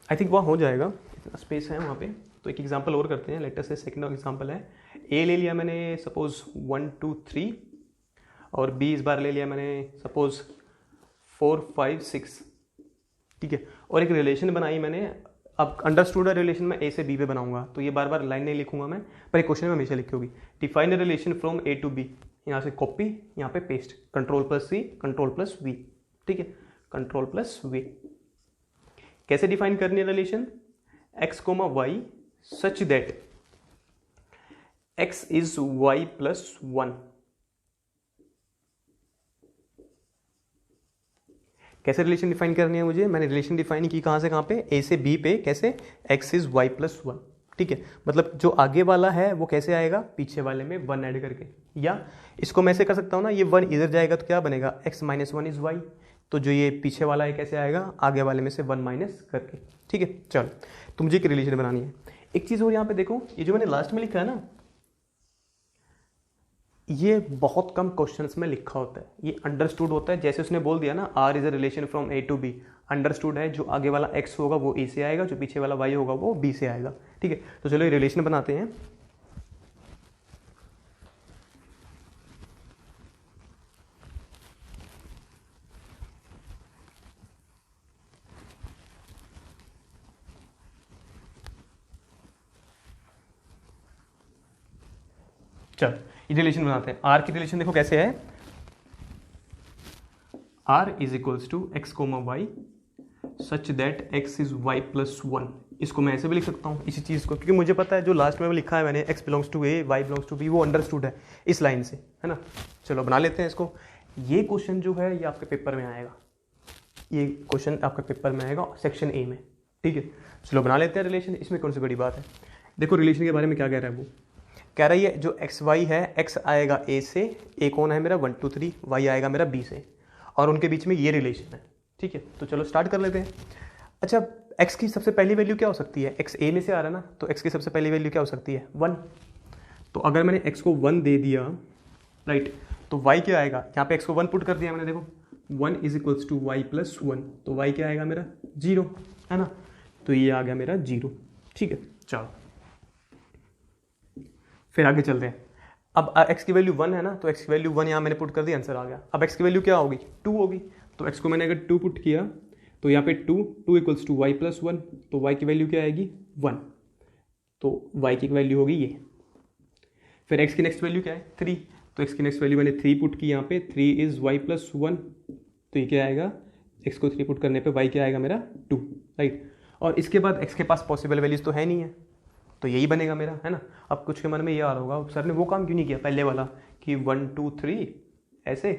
आई थिंक वहाँ हो जाएगा, इतना स्पेस है वहाँ पे। तो एक एग्जांपल और करते हैं। लेटेस्ट से सेकंड एग्जांपल है, ए ले लिया मैंने सपोज 1 2 3, और बी इस बार ले लिया मैंने सपोज 4 5 6। ठीक है, और एक रिलेशन बनाई मैंने। अब अंडरस्टूड रिलेशन मैं ए से बी पे बनाऊंगा, तो ये बार बार लाइन नहीं लिखूंगा मैं, पर एक क्वेश्चन में हमेशा लिखी होगी। Define a relation from A to B, यहाँ से कॉपी, यहाँ पे पेस्ट, कंट्रोल+C कंट्रोल+V। ठीक है, कंट्रोल+V। कैसे डिफाइन करनी है relation, x, y such that x is y plus 1। कैसे रिलेशन डिफाइन करनी है मुझे, मैंने रिलेशन डिफाइन की कहां से कहां पे, a से b पे। कैसे, x इज y प्लस 1। ठीक है, मतलब जो आगे वाला है वो कैसे आएगा, पीछे वाले में 1 ऐड करके। या इसको मैं ऐसे कर सकता हूं ना, ये 1 इधर जाएगा तो क्या बनेगा, x माइनस 1 इज y। तो जो ये पीछे वाला है कैसे आएगा, आगे वाले में से 1 माइनस करके। ठीक है, चलो तो मुझे एक रिलेशन बनानी है। एक चीज और यहाँ पे देखो, ये जो मैंने लास्ट में लिखा है ना, ये बहुत कम क्वेश्चंस में लिखा होता है। ये अंडरस्टूड होता है, जैसे उसने बोल दिया ना, R is a relation from A to B। Understood है, जो आगे वाला x होगा वो A से आएगा, जो पीछे वाला y होगा वो B से आएगा। ठीक है, तो चलो ये रिलेशन बनाते हैं। चल ये रिलेशन बनाते हैं। R की रिलेशन देखो कैसे है, R is equals to x comma y such that x is y plus 1। इसको मैं ऐसे भी लिख सकता हूँ इसी चीज़ को, क्योंकि मुझे पता है जो लास्ट में लिखा है मैंने, x belongs to a, y belongs to b, वो अंडरस्टूड है इस लाइन से, है ना। चलो बना लेते हैं इसको। ये क्वेश्चन जो है ये आपके पेपर में आएगा, ये क्वेश्चन आपके पेपर में आएगा सेक्शन ए में। ठीक है, चलो बना लेते हैं रिलेशन। इसमें कौन सी बड़ी बात है, देखो रिलेशन के बारे में क्या कह रहा है वो, कह रहा है जो एक्स वाई है, एक्स आएगा ए से, ए कौन है मेरा 1 2 3, वाई आएगा मेरा बी से, और उनके बीच में ये रिलेशन है। ठीक है, तो चलो स्टार्ट कर लेते हैं। अच्छा, एक्स की सबसे पहली वैल्यू क्या हो सकती है, एक्स ए में से आ रहा है ना, तो एक्स की सबसे पहली वैल्यू क्या हो सकती है 1। तो अगर मैंने एक्स को 1 दे दिया, राइट, तो वाई क्या आएगा, यहाँ पे एक्स को 1 पुट कर दिया मैंने, देखो 1 is equals to y plus 1, तो वाई क्या आएगा मेरा 0, है ना। तो ये आ गया मेरा 0। ठीक है, चलो फिर आगे चलते हैं। अब x की वैल्यू 1 है ना, तो x की वैल्यू 1 यहाँ मैंने पुट कर दी, आंसर आ गया। अब x की वैल्यू क्या होगी, 2 होगी। तो x को मैंने अगर 2 पुट किया, तो यहाँ पे 2 इक्वल्स टू वाई प्लस 1, तो y की वैल्यू क्या आएगी 1, तो y की वैल्यू होगी ये। फिर x की नेक्स्ट वैल्यू क्या है 3, तो x की नेक्स्ट वैल्यू मैंने 3 पुट की यहाँ पे, 3 इज y प्लस 1, तो ये क्या आएगा, x को 3 पुट करने पे y क्या आएगा मेरा 2, राइट। और इसके बाद x के पास पॉसिबल वैल्यूज तो है नहीं है, तो यही बनेगा मेरा, है ना। अब कुछ के मन में ये आ रहा होगा, सर ने वो काम क्यों नहीं किया पहले वाला कि 1 2 3 ऐसे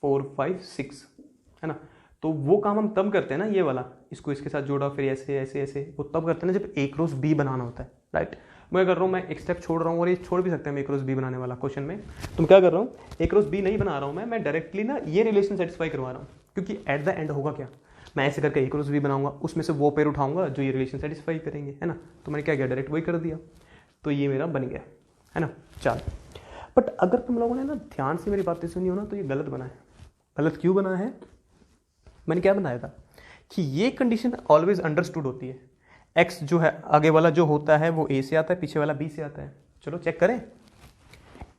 4 5 6, है ना। तो वो काम हम तब करते हैं ना, ये वाला, इसको इसके साथ जोड़ा फिर ऐसे ऐसे ऐसे, वो तब करते हैं ना जब ए क्रॉस बी बनाना होता है, राइट। मैं कर रहा हूँ, मैं एक स्टेप छोड़ रहा हूँ, और ये छोड़ भी सकते हैं हम ए क्रॉस बी बनाने वाला क्वेश्चन में। तो मैं क्या कर रहा हूँ, ए क्रॉस बी नहीं बना रहा हूँ मैं डायरेक्टली ना ये रिलेशन सेटिस्फाई करवा रहा हूँ, क्योंकि एट द एंड होगा क्या, मैं ऐसे करके ए क्रॉस बी बनाऊंगा, उसमें से वो पेयर उठाऊंगा जो ये रिलेशन सेटिस्फाई करेंगे, है ना। तो मैंने क्या किया, डायरेक्ट वही कर दिया, तो ये मेरा बन गया, है ना। चल, बट अगर तुम लोगों ने ना ध्यान से मेरी बातें सुनी हो ना, तो ये गलत बना है। गलत क्यों बना है, मैंने क्या बनाया था कि ये कंडीशन ऑलवेज अंडरस्टूड होती है, एक्स जो है आगे वाला जो होता है वो ए से आता है, पीछे वाला बी से आता है। चलो चेक करें,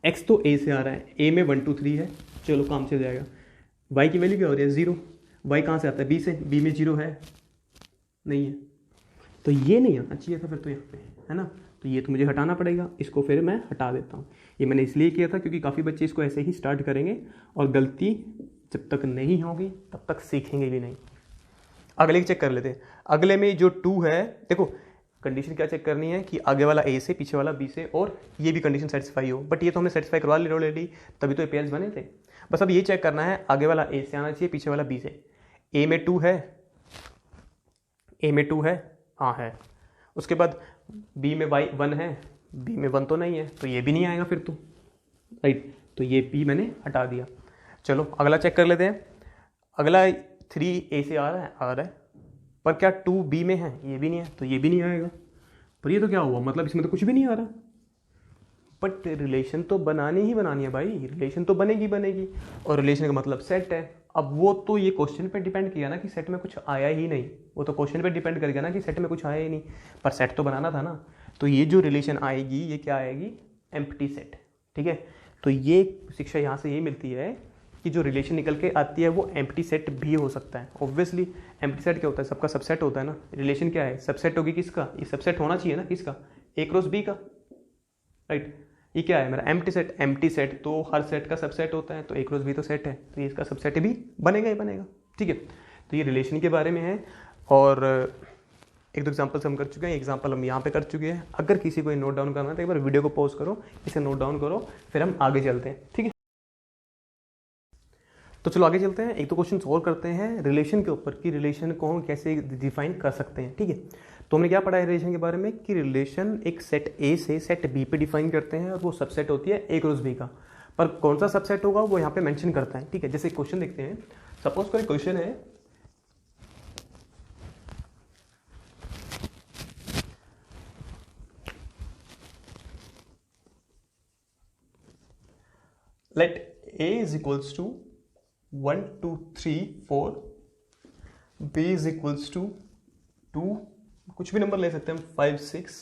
एक्स तो ए से आ रहा है, ए में 1 2 3 है, चलो काम चल जाएगा। वाई की वैल्यू क्या हो रही है, 0, वाई कहाँ से आता है, बी से, बी में 0 है नहीं है, तो ये नहीं आना चाहिए था फिर तो यहाँ पे, है ना। तो ये तो मुझे हटाना पड़ेगा, इसको फिर मैं हटा देता हूँ। ये मैंने इसलिए किया था क्योंकि काफ़ी बच्चे इसको ऐसे ही स्टार्ट करेंगे और गलती जब तक नहीं होगी तब तक सीखेंगे भी नहीं। अगले चेक कर लेते हैं, अगले में जो 2 है, देखो कंडीशन क्या चेक करनी है कि आगे वाला ए से, पीछे वाला बी से, और ये भी कंडीशन सेटिस्फाई हो, बट ये तो हमने सेटिस्फाई करवा लिया ऑलरेडी, तभी तो पेयर्स बने थे। बस अब ये चेक करना है आगे वाला ए से आना चाहिए, पीछे वाला बी से। ए में 2 है, ए में 2 है, हाँ है। उसके बाद बी में वाई 1 है, बी में 1 तो नहीं है, तो ये भी नहीं आएगा फिर तो, राइट। तो ये बी मैंने हटा दिया। चलो अगला चेक कर लेते हैं। अगला 3 ए से आ रहा है, पर क्या 2 बी में है, ये भी नहीं है, तो ये भी नहीं आएगा। पर ये तो क्या हुआ, मतलब इसमें तो कुछ भी नहीं आ रहा, बट रिलेशन तो बनानी ही बनानी है भाई, रिलेशन तो बनेगी, और रिलेशन का मतलब सेट है। अब वो तो ये क्वेश्चन पे डिपेंड किया ना कि सेट में कुछ आया ही नहीं, वो तो क्वेश्चन पे डिपेंड कर गया ना कि सेट में कुछ आया ही नहीं, पर सेट तो बनाना था ना। तो ये जो रिलेशन आएगी ये क्या आएगी, एम्प्टी सेट, ठीक है। तो ये शिक्षा यहाँ से ये मिलती है कि जो रिलेशन निकल के आती है वो एम्प्टी सेट भी हो सकता है। ऑब्वियसली एम्प्टी सेट क्या होता है, सबका सबसेट होता है ना। रिलेशन क्या है, सबसेट होगी किसका, ये सबसेट होना चाहिए ना किसका, ए क्रॉस बी का, राइट। ये क्या है मेरा एम्प्टी सेट तो हर सेट का सबसेट होता है, तो ए क्रॉस बी तो सेट है, तो ये इसका सबसेट भी बनेगा ही बनेगा, ठीक है। तो ये रिलेशन के बारे में है, और एक दो एग्जाम्पल्स हम कर चुके हैं, एग्जाम्पल हम यहाँ पे कर चुके हैं। अगर किसी को नोट डाउन करना है तो एक बार वीडियो को पॉज करो, इसे नोट डाउन करो, फिर हम आगे चलते हैं, ठीक है। तो चलो आगे चलते हैं, एक तो क्वेश्चन सॉल्व करते हैं रिलेशन के ऊपर कि रिलेशन को हम कैसे डिफाइन कर सकते हैं, ठीक है। तो हमने क्या पढ़ा है रिलेशन के बारे में कि रिलेशन एक सेट ए से सेट बी पे डिफाइन करते हैं, और वो सबसेट होती है ए क्रॉस बी का। पर कौन सा सबसेट होगा वो यहाँ पे मेंशन करता है, ठीक है। जैसे क्वेश्चन देखते हैं, सपोज कोई क्वेश्चन है, let A is equals to 1 2 3 4, b is equals to 2, कुछ भी नंबर ले सकते हैं हम, 5 6,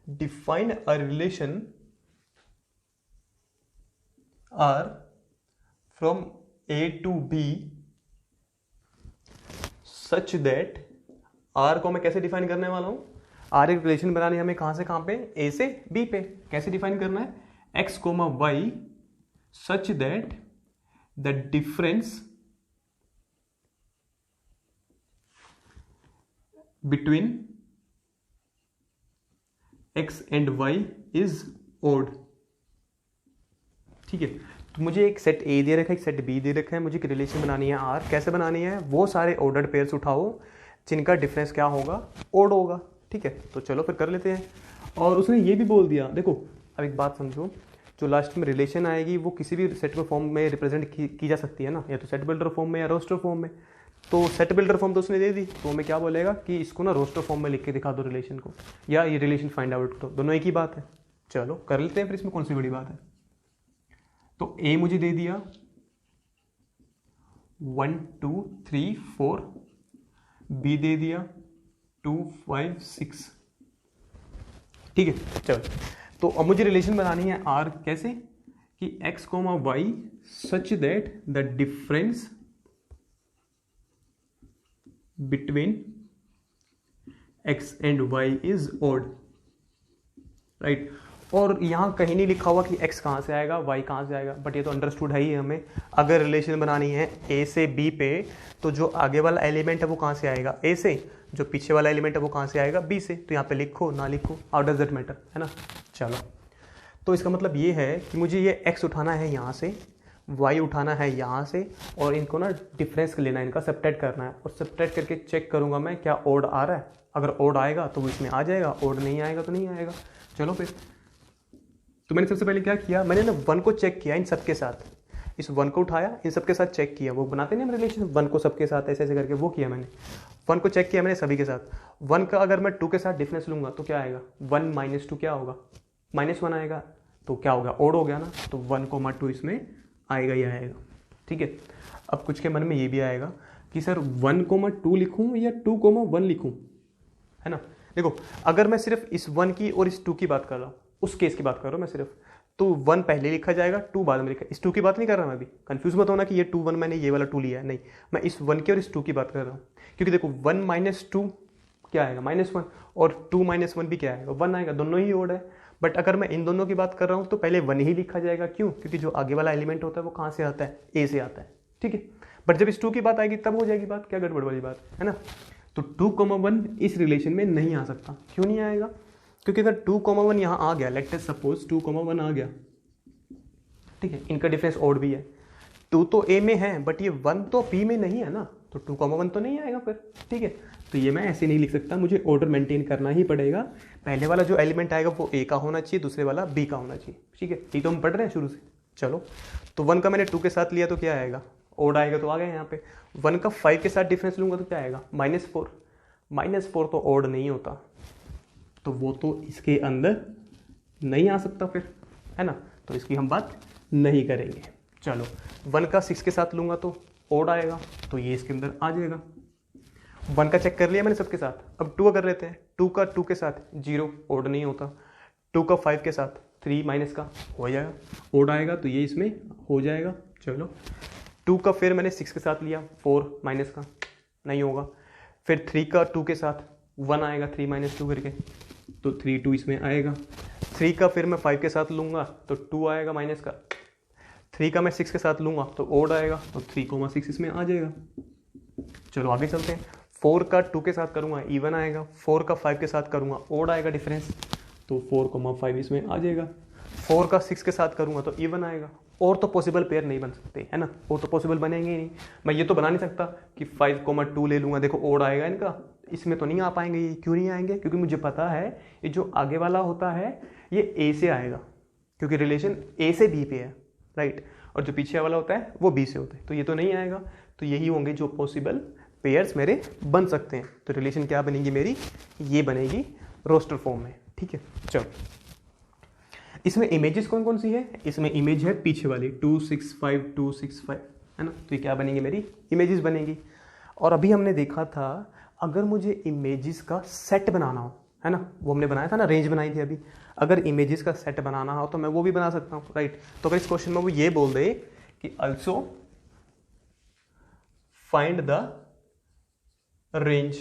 define a relation R from A to B such that R को मैं कैसे डिफाइन करने वाला हूं, R एक रिलेशन बनानी है हमें कहां से कहां पे, A से B पे। कैसे डिफाइन करना है, X, Y such that the difference between X and Y is odd, ठीक है। तो मुझे एक सेट ए दे रखा है, एक सेट बी दे रखा है, मुझे एक रिलेशन बनानी है आर। कैसे बनानी है, वो सारे ऑर्डर्ड पेयर्स उठाओ जिनका डिफरेंस क्या होगा, ओड होगा, ठीक है। तो चलो फिर कर लेते हैं। और उसने ये भी बोल दिया, देखो अब एक बात समझो, जो लास्ट में रिलेशन आएगी वो किसी भी सेट के फॉर्म में रिप्रेजेंट की जा सकती है ना, या तो सेट बिल्डर फॉर्म में या रोस्टर फॉर्म में। तो सेट बिल्डर फॉर्म तो उसने दे दी, तो हमें क्या बोलेगा कि इसको ना रोस्टर फॉर्म में लिख के दिखा दो रिलेशन को, या ये रिलेशन फाइंड आउट करो, दोनों एक ही बात है। चलो कर लेते हैं फिर, इसमें कौन सी बड़ी बात है। तो ए मुझे दे दिया 1 2 3 4, बी दे दिया 2 5 6, ठीक है। चलो तो अब मुझे रिलेशन बनानी है आर, कैसे कि x, y such that the difference between x and y is odd, right. और यहाँ कहीं नहीं लिखा हुआ कि x कहाँ से आएगा, y कहाँ से आएगा, बट ये तो अंडरस्टूड है ही हमें। अगर रिलेशन बनानी है a से b पे, तो जो आगे वाला एलिमेंट है वो कहाँ से आएगा, a से, जो पीछे वाला एलिमेंट है वो कहाँ से आएगा, b से। तो यहाँ पे लिखो ना लिखो, हाउ डज दैट मैटर, है ना। चलो तो इसका मतलब ये है कि मुझे ये x उठाना है यहाँ से, y उठाना है यहाँ से और इनको ना डिफरेंस लेना है, इनका सब्ट्रैक्ट करना है और सब्ट्रैक्ट करके चेक करूँगा मैं क्या ओड आ रहा है। अगर ओड आएगा तो वो इसमें आ जाएगा, ओड नहीं आएगा तो नहीं आएगा। चलो फिर, तो मैंने सबसे पहले क्या किया, मैंने ना 1 को चेक किया इन सब के साथ, इस 1 को उठाया इन सब के साथ चेक किया, वो बनाते नहीं हम रिलेशन 1 को सबके साथ ऐसे ऐसे करके, वो किया मैंने। 1 को चेक किया मैंने सभी के साथ। 1 का अगर मैं 2 के साथ डिफरेंस लूँगा तो क्या आएगा, 1 माइनस 2 क्या होगा, -1 आएगा, तो क्या होगा, ओड हो गया ना, तो 1,2 इसमें आएगा ही आएगा। ठीक है, अब कुछ के मन में ये भी आएगा कि सर 1,2 लिखूँ या 2,1 लिखूँ, है ना। देखो अगर मैं सिर्फ इस 1 की और इस 2 की बात कर रहा हूँ, उस केस की बात कर रहा हूँ मैं सिर्फ, तो 1 पहले लिखा जाएगा, 2 बाद में लिखा। इस 2 की बात नहीं कर रहा मैं अभी, कंफ्यूज मत होना कि ये 2 1 मैंने ये वाला 2 लिया है, नहीं, मैं इस 1 की और इस 2 की बात कर रहा हूँ। क्योंकि देखो 1 माइनस 2 क्या आएगा, -1, और 2 माइनस 1 भी क्या आएगा, 1 आएगा, दोनों ही ओड है। बट अगर मैं इन दोनों की बात कर रहा हूँ तो पहले 1 ही लिखा जाएगा, क्यों, क्योंकि जो आगे वाला एलिमेंट होता है वो कहाँ से आता है, ए से आता है। ठीक है, बट जब इस 2 की बात आएगी तब हो जाएगी बात, क्या गड़बड़ वाली बात है ना। तो 2,1 इस रिलेशन में नहीं आ सकता, क्यों नहीं आएगा, क्योंकि अगर 2,1 यहाँ आ गया, लेट अस सपोज 2,1 आ गया, ठीक है, इनका डिफरेंस ओड भी है, 2 तो ए में है बट ये 1 तो पी में नहीं है ना, तो 2,1 तो नहीं आएगा फिर। ठीक है, तो ये मैं ऐसे नहीं लिख सकता, मुझे ऑर्डर मेंटेन करना ही पड़ेगा। पहले वाला जो एलिमेंट आएगा वो ए का होना चाहिए, दूसरे वाला बी का होना चाहिए। ठीक है, ये तो हम पढ़ रहे हैं शुरू से। चलो, तो 1 का मैंने 2 के साथ लिया तो क्या आएगा, ओड आएगा, तो आ गया यहाँ पे। 1 का 5 के साथ डिफरेंस लूँगा तो क्या आएगा, -4, -4 तो ओड नहीं होता, तो वो तो इसके अंदर नहीं आ सकता फिर, है ना, तो इसकी हम बात नहीं करेंगे। चलो, 1 का 6 के साथ लूँगा तो ओड आएगा, तो ये इसके अंदर आ जाएगा। 1 का चेक कर लिया मैंने सबके साथ, अब 2 का कर लेते हैं। 2 का 2 के साथ 0, ओड नहीं होता। 2 का 5 के साथ 3 माइनस का हो जाएगा, ओड आएगा, तो ये इसमें हो जाएगा। चलो, 2 का फिर मैंने 6 के साथ लिया, 4 माइनस का नहीं होगा। फिर 3 का 2 के साथ 1 आएगा, 3 माइनस 2 करके, तो 3 2 इसमें आएगा। 3 का फिर मैं 5 के साथ लूँगा तो 2 आएगा माइनस का। 3 का मैं 6 के साथ लूँगा तो ओड आएगा, तो 3,6 इसमें आ जाएगा। चलो आगे चलते हैं। 4 का 2 के साथ करूँगा इवन आएगा, 4 का 5 के साथ करूँगा ओड आएगा डिफरेंस, तो 4,5 इसमें आ जाएगा। 4 का 6 के साथ करूँगा तो इवन आएगा। और तो पॉसिबल पेयर नहीं बन सकते, है ना, और तो पॉसिबल बनेंगे ही नहीं। मैं ये तो बना नहीं सकता कि 5,2 ले लूँगा, देखो ओड आएगा इनका, इसमें तो नहीं आ पाएंगे ये। क्यों नहीं आएंगे, क्योंकि मुझे पता है ये जो आगे वाला होता है ये ए से आएगा, क्योंकि रिलेशन ए से बी पे है, राइट, और जो पीछे वाला होता है वो बी से होता है, तो ये तो नहीं आएगा। तो यही होंगे जो पॉसिबल पेयर्स मेरे बन सकते हैं। तो रिलेशन क्या बनेगी मेरी, ये बनेगी रोस्टर फॉर्म में। ठीक है, चलो, इसमें इमेजेस कौन कौन सी है, इसमें इमेज है पीछे वाली 2 6 5 2 6 5, है ना, तो ये क्या बनेगी मेरी इमेजेस बनेगी। और अभी हमने देखा था अगर मुझे इमेजेस का सेट बनाना हो, है ना, वो हमने बनाया था ना, रेंज बनाई थी अभी, अगर इमेजेस का सेट बनाना हो तो मैं वो भी बना सकता हूँ, राइट। तो अगर इस क्वेश्चन में वो ये बोल दे कि अल्सो फाइंड द रेंज,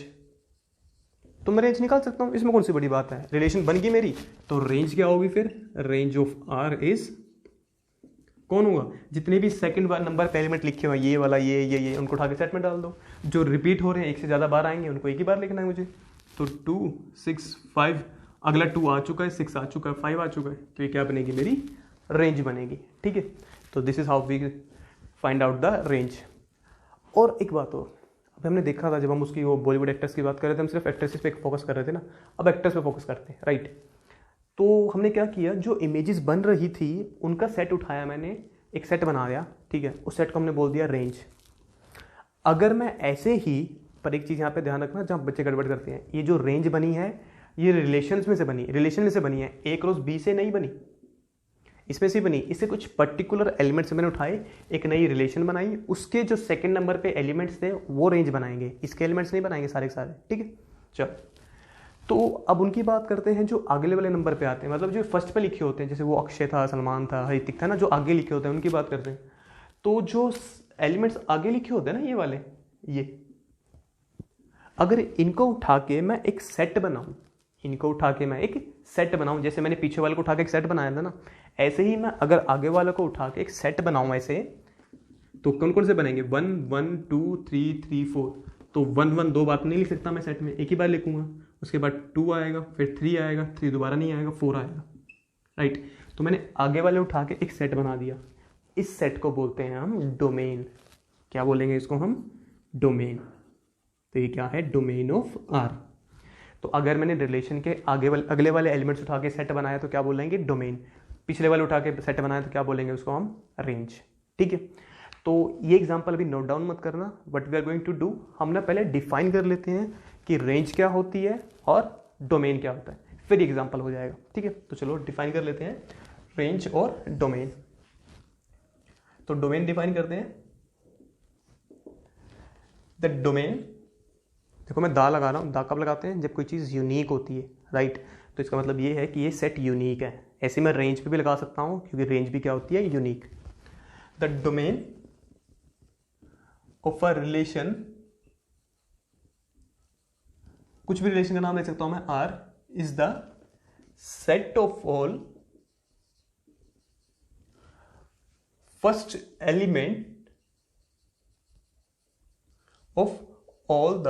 तो मैं रेंज निकाल सकता हूँ, इसमें कौन सी बड़ी बात है, रिलेशन बन गई मेरी। तो रेंज क्या होगी फिर, रेंज ऑफ आर इज कौन होगा, जितने भी सेकंड नंबर पे एलिमेंट लिखे हुए ये वाला ये उनको उठा के सेट में डाल दो। जो रिपीट हो रहे हैं एक से ज़्यादा बार आएंगे उनको एक ही बार लिखना है मुझे। तो 2 6 5, अगला 2 आ चुका है, 6 आ चुका है, 5 आ चुका है, तो ये क्या बनेगी मेरी रेंज बनेगी। ठीक है, तो this is how we find out the range. और एक बात और, अब हमने देखा था जब हम उसकी वो बॉलीवुड एक्टर्स की बात कर रहे थे, हम सिर्फ एक्ट्रेसेस पे फोकस कर रहे थे ना, अब एक्टर्स पे फोकस करते हैं, राइट। तो हमने क्या किया, जो इमेजेस बन रही थी उनका सेट उठाया मैंने, एक सेट बना दिया, ठीक है, उस सेट को हमने बोल दिया रेंज। अगर मैं ऐसे ही, पर एक चीज़ यहाँ पे ध्यान रखना जहाँ बच्चे गड़बड़ करते हैं, ये जो रेंज बनी है ये रिलेशन में से बनी है, ए क्रॉस बी से नहीं बनी, इसमें से बनी, इससे कुछ पर्टिकुलर एलिमेंट्स मैंने उठाए, एक नई रिलेशन बनाई, उसके जो सेकंड नंबर पे एलिमेंट्स थे वो रेंज बनाएंगे, इसके एलिमेंट्स नहीं बनाएंगे सारे के सारे। ठीक है, चलो, तो अब उनकी बात करते हैं जो अगले वाले नंबर पे आते हैं, मतलब जो फर्स्ट पे लिखे होते हैं, जैसे वो अक्षय था, सलमान था, हृतिक था ना, जो आगे लिखे होते हैं उनकी बात करते हैं। तो जो एलिमेंट्स आगे लिखे होते हैं ना, ये वाले, ये अगर इनको उठा के मैं एक सेट बनाऊं, जैसे मैंने पीछे वाले को उठा के एक सेट बनाया था ना, ऐसे ही मैं अगर आगे वाले को उठा के एक सेट बनाऊं ऐसे, तो कौन कौन से बनेंगे, 1 1 2 3 3 4, तो 1 1 दो बार नहीं लिख सकता मैं सेट में, एक ही बार लिखूंगा, उसके बाद 2 आएगा, फिर 3 आएगा, 3 दोबारा नहीं आएगा, 4 आएगा, राइट। तो मैंने आगे वाले उठा के एक सेट बना दिया, इस सेट को बोलते हैं हम डोमेन। क्या बोलेंगे इसको हम? डोमेन। तो ये क्या है? Domain of R. तो अगर मैंने रिलेशन के अगले वाले एलिमेंट्स उठा के सेट बनाया तो क्या बोलेंगे? डोमेन। पिछले वाले उठा के सेट बनाया तो क्या बोलेंगे उसको हम? रेंज। ठीक है, तो ये एग्जांपल अभी नोट डाउन मत करना, but we are going to do, हम ना पहले डिफाइन कर लेते हैं कि रेंज क्या होती है और डोमेन क्या होता है, फिर एग्जांपल हो जाएगा। ठीक है, तो चलो डिफाइन कर लेते हैं रेंज और डोमेन। तो डोमेन डिफाइन करते हैं। द डोमेन, देखो मैं दा लगा रहा हूँ, दा कब लगाते हैं? जब कोई चीज़ यूनिक होती है, राइट। तो इसका मतलब ये है कि ये सेट यूनिक है। ऐसे मैं रेंज पे भी लगा सकता हूँ क्योंकि रेंज भी क्या होती है? Unique. The domain of a relation, कुछ भी रिलेशन का नाम ले सकता हूं मैं, R is the set of all first element of all the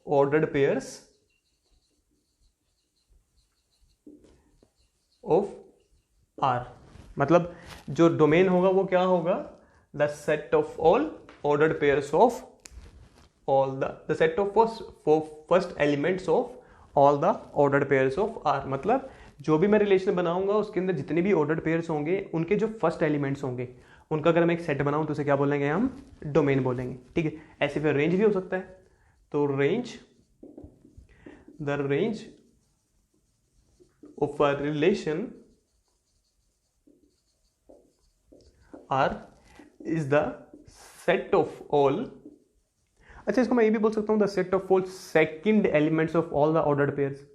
ordered pairs of R. मतलब जो डोमेन होगा वो क्या होगा? The set of all ordered pairs of all the set of first elements of all the ordered pairs of R। मतलब जो भी मैं रिलेशन बनाऊंगा उसके अंदर जितने भी ऑर्डर्ड पेयर्स होंगे उनके जो फर्स्ट एलिमेंट्स होंगे उनका अगर मैं एक सेट बनाऊं तो उसे क्या बोलेंगे हम? डोमेन बोलेंगे। ठीक है, ऐसे फिर रेंज भी हो सकता है। तो range, the range of a relation R is the set of all, अच्छा इसको मैं ये भी बोल सकता हूँ the set of all second elements of all the ordered pairs,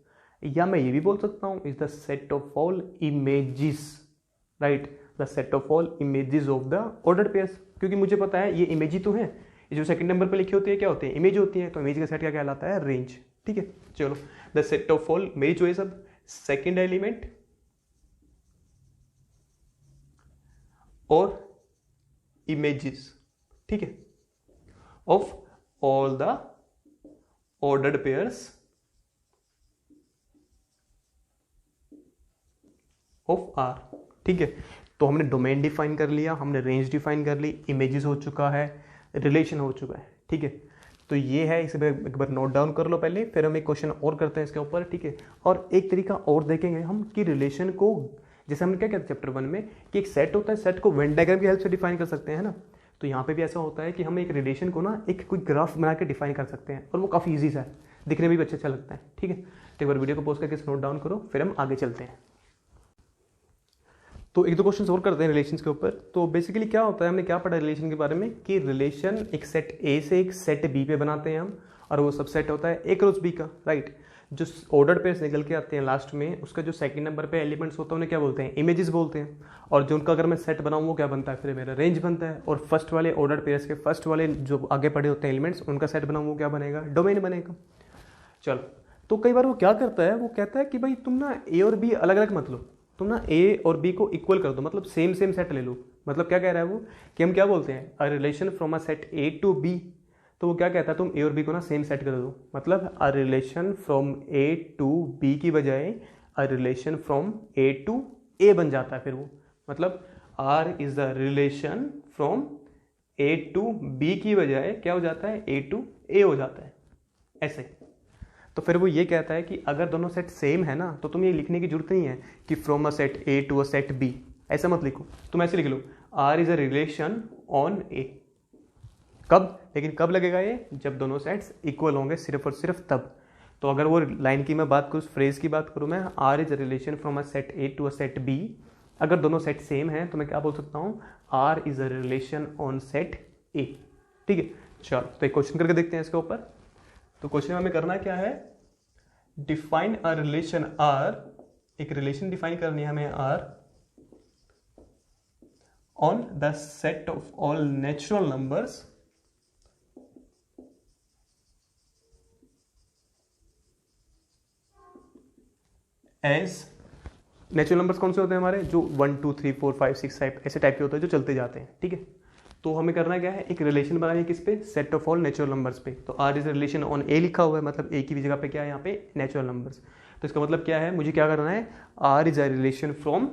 या मैं ये भी बोल सकता हूँ is the set of all images, right. The set of all images of the ordered pairs, क्योंकि मुझे पता है ये इमेज ही तो है, ये जो सेकंड नंबर पे लिखी होती है क्या होती है? इमेज होती है। तो इमेज का सेट क्या कहलाता है? रेंज। ठीक है, चलो the set of all image जो है सब सेकंड एलिमेंट और इमेजेस, ठीक है, of all the ordered pairs of R। ठीक है, तो हमने डोमेन डिफाइन कर लिया, हमने रेंज डिफाइन कर ली, इमेजेस हो चुका है, रिलेशन हो चुका है। ठीक है, तो ये है, इसे एक बार नोट डाउन कर लो पहले, फिर हम एक क्वेश्चन और करते हैं इसके ऊपर। ठीक है, और एक तरीका और देखेंगे हम कि रिलेशन को, जैसे हमने क्या किया चैप्टर 1 में कि एक सेट होता है, सेट को वेन डायग्राम की हेल्प से डिफाइन कर सकते हैं ना। तो यहाँ पे भी ऐसा होता है कि हम एक रिलेशन को ना एक कोई ग्राफ बना के डिफाइन कर सकते हैं और वो काफ़ी इजी सा है, दिखने में भी अच्छा लगता है। ठीक है, तो एक बार वीडियो को पॉज करके नोट डाउन करो, फिर हम आगे चलते हैं। तो एक दो क्वेश्चंस और करते हैं रिलेशंस के ऊपर। तो बेसिकली क्या होता है, हमने क्या पढ़ा रिलेशन के बारे में कि रिलेशन एक सेट ए से एक सेट बी पे बनाते हैं हम, और वो सबसेट होता है ए क्रॉस बी का, राइट। जो ऑर्डर्ड पेयर्स निकल के आते हैं लास्ट में, उसका जो सेकंड नंबर पे एलिमेंट्स होता है उन्हें क्या बोलते हैं? इमेजेस बोलते हैं। और जो उनका अगर मैं सेट बनाऊँ वो क्या बनता है? फिर मेरा रेंज बनता है। और फर्स्ट वाले ऑर्डर्ड पेयर्स के फर्स्ट वाले जो आगे पड़े होते हैं एलिमेंट्स, उनका सेट बनाऊँ वो क्या बनेगा? डोमेन बनेगा। चलो, तो कई बार वो क्या करता है, वो कहता है कि भाई तुम ना ए और बी अलग अलग मत लो, तुम ना ए और बी को इक्वल कर दो, मतलब सेम सेम सेट ले लो। मतलब क्या कह रहा है वो कि हम क्या बोलते हैं? A relation from a set A to B. तो वो क्या कहता है, तुम ए और बी को ना सेम सेट कर दो, मतलब a relation from A to B की बजाय a relation from A to A बन जाता है। फिर वो मतलब R is the relation from A to B की बजाय क्या हो जाता है? ए टू ए हो जाता है, ऐसे। तो फिर वो ये कहता है कि अगर दोनों सेट सेम है ना, तो तुम ये लिखने की जरूरत नहीं है कि from a set A to a set B, ऐसा मत लिखो, तुम ऐसे लिख लो R is a relation on A. कब? लेकिन कब लगेगा ये? जब दोनों सेट्स इक्वल होंगे, सिर्फ और सिर्फ तब। तो अगर वो लाइन की मैं बात करूँ, फ्रेज की बात करूँ मैं, R is a relation from a set A to a set B, अगर दोनों सेट सेम है तो मैं क्या बोल सकता हूँ? R is a relation on set A. ठीक है, चलो तो एक क्वेश्चन करके देखते हैं इसके ऊपर। तो क्वेश्चन हमें करना क्या है? डिफाइन अ रिलेशन आर, एक रिलेशन डिफाइन करनी है हमें R on the set of all natural numbers as, natural numbers कौन से होते हैं हमारे? जो 1 2 3 4 5 6 टाइप, ऐसे टाइप के होते हैं जो चलते जाते हैं। ठीक है, तो हमें करना क्या है? एक रिलेशन बनानी है किस पे? Set of all natural numbers पे। तो आर इज रिलेशन ऑन ए लिखा हुआ है, मतलब ए की भी जगह पे क्या है यहाँ पे? Natural numbers. तो इसका मतलब क्या है? मुझे क्या करना है? R is a relation from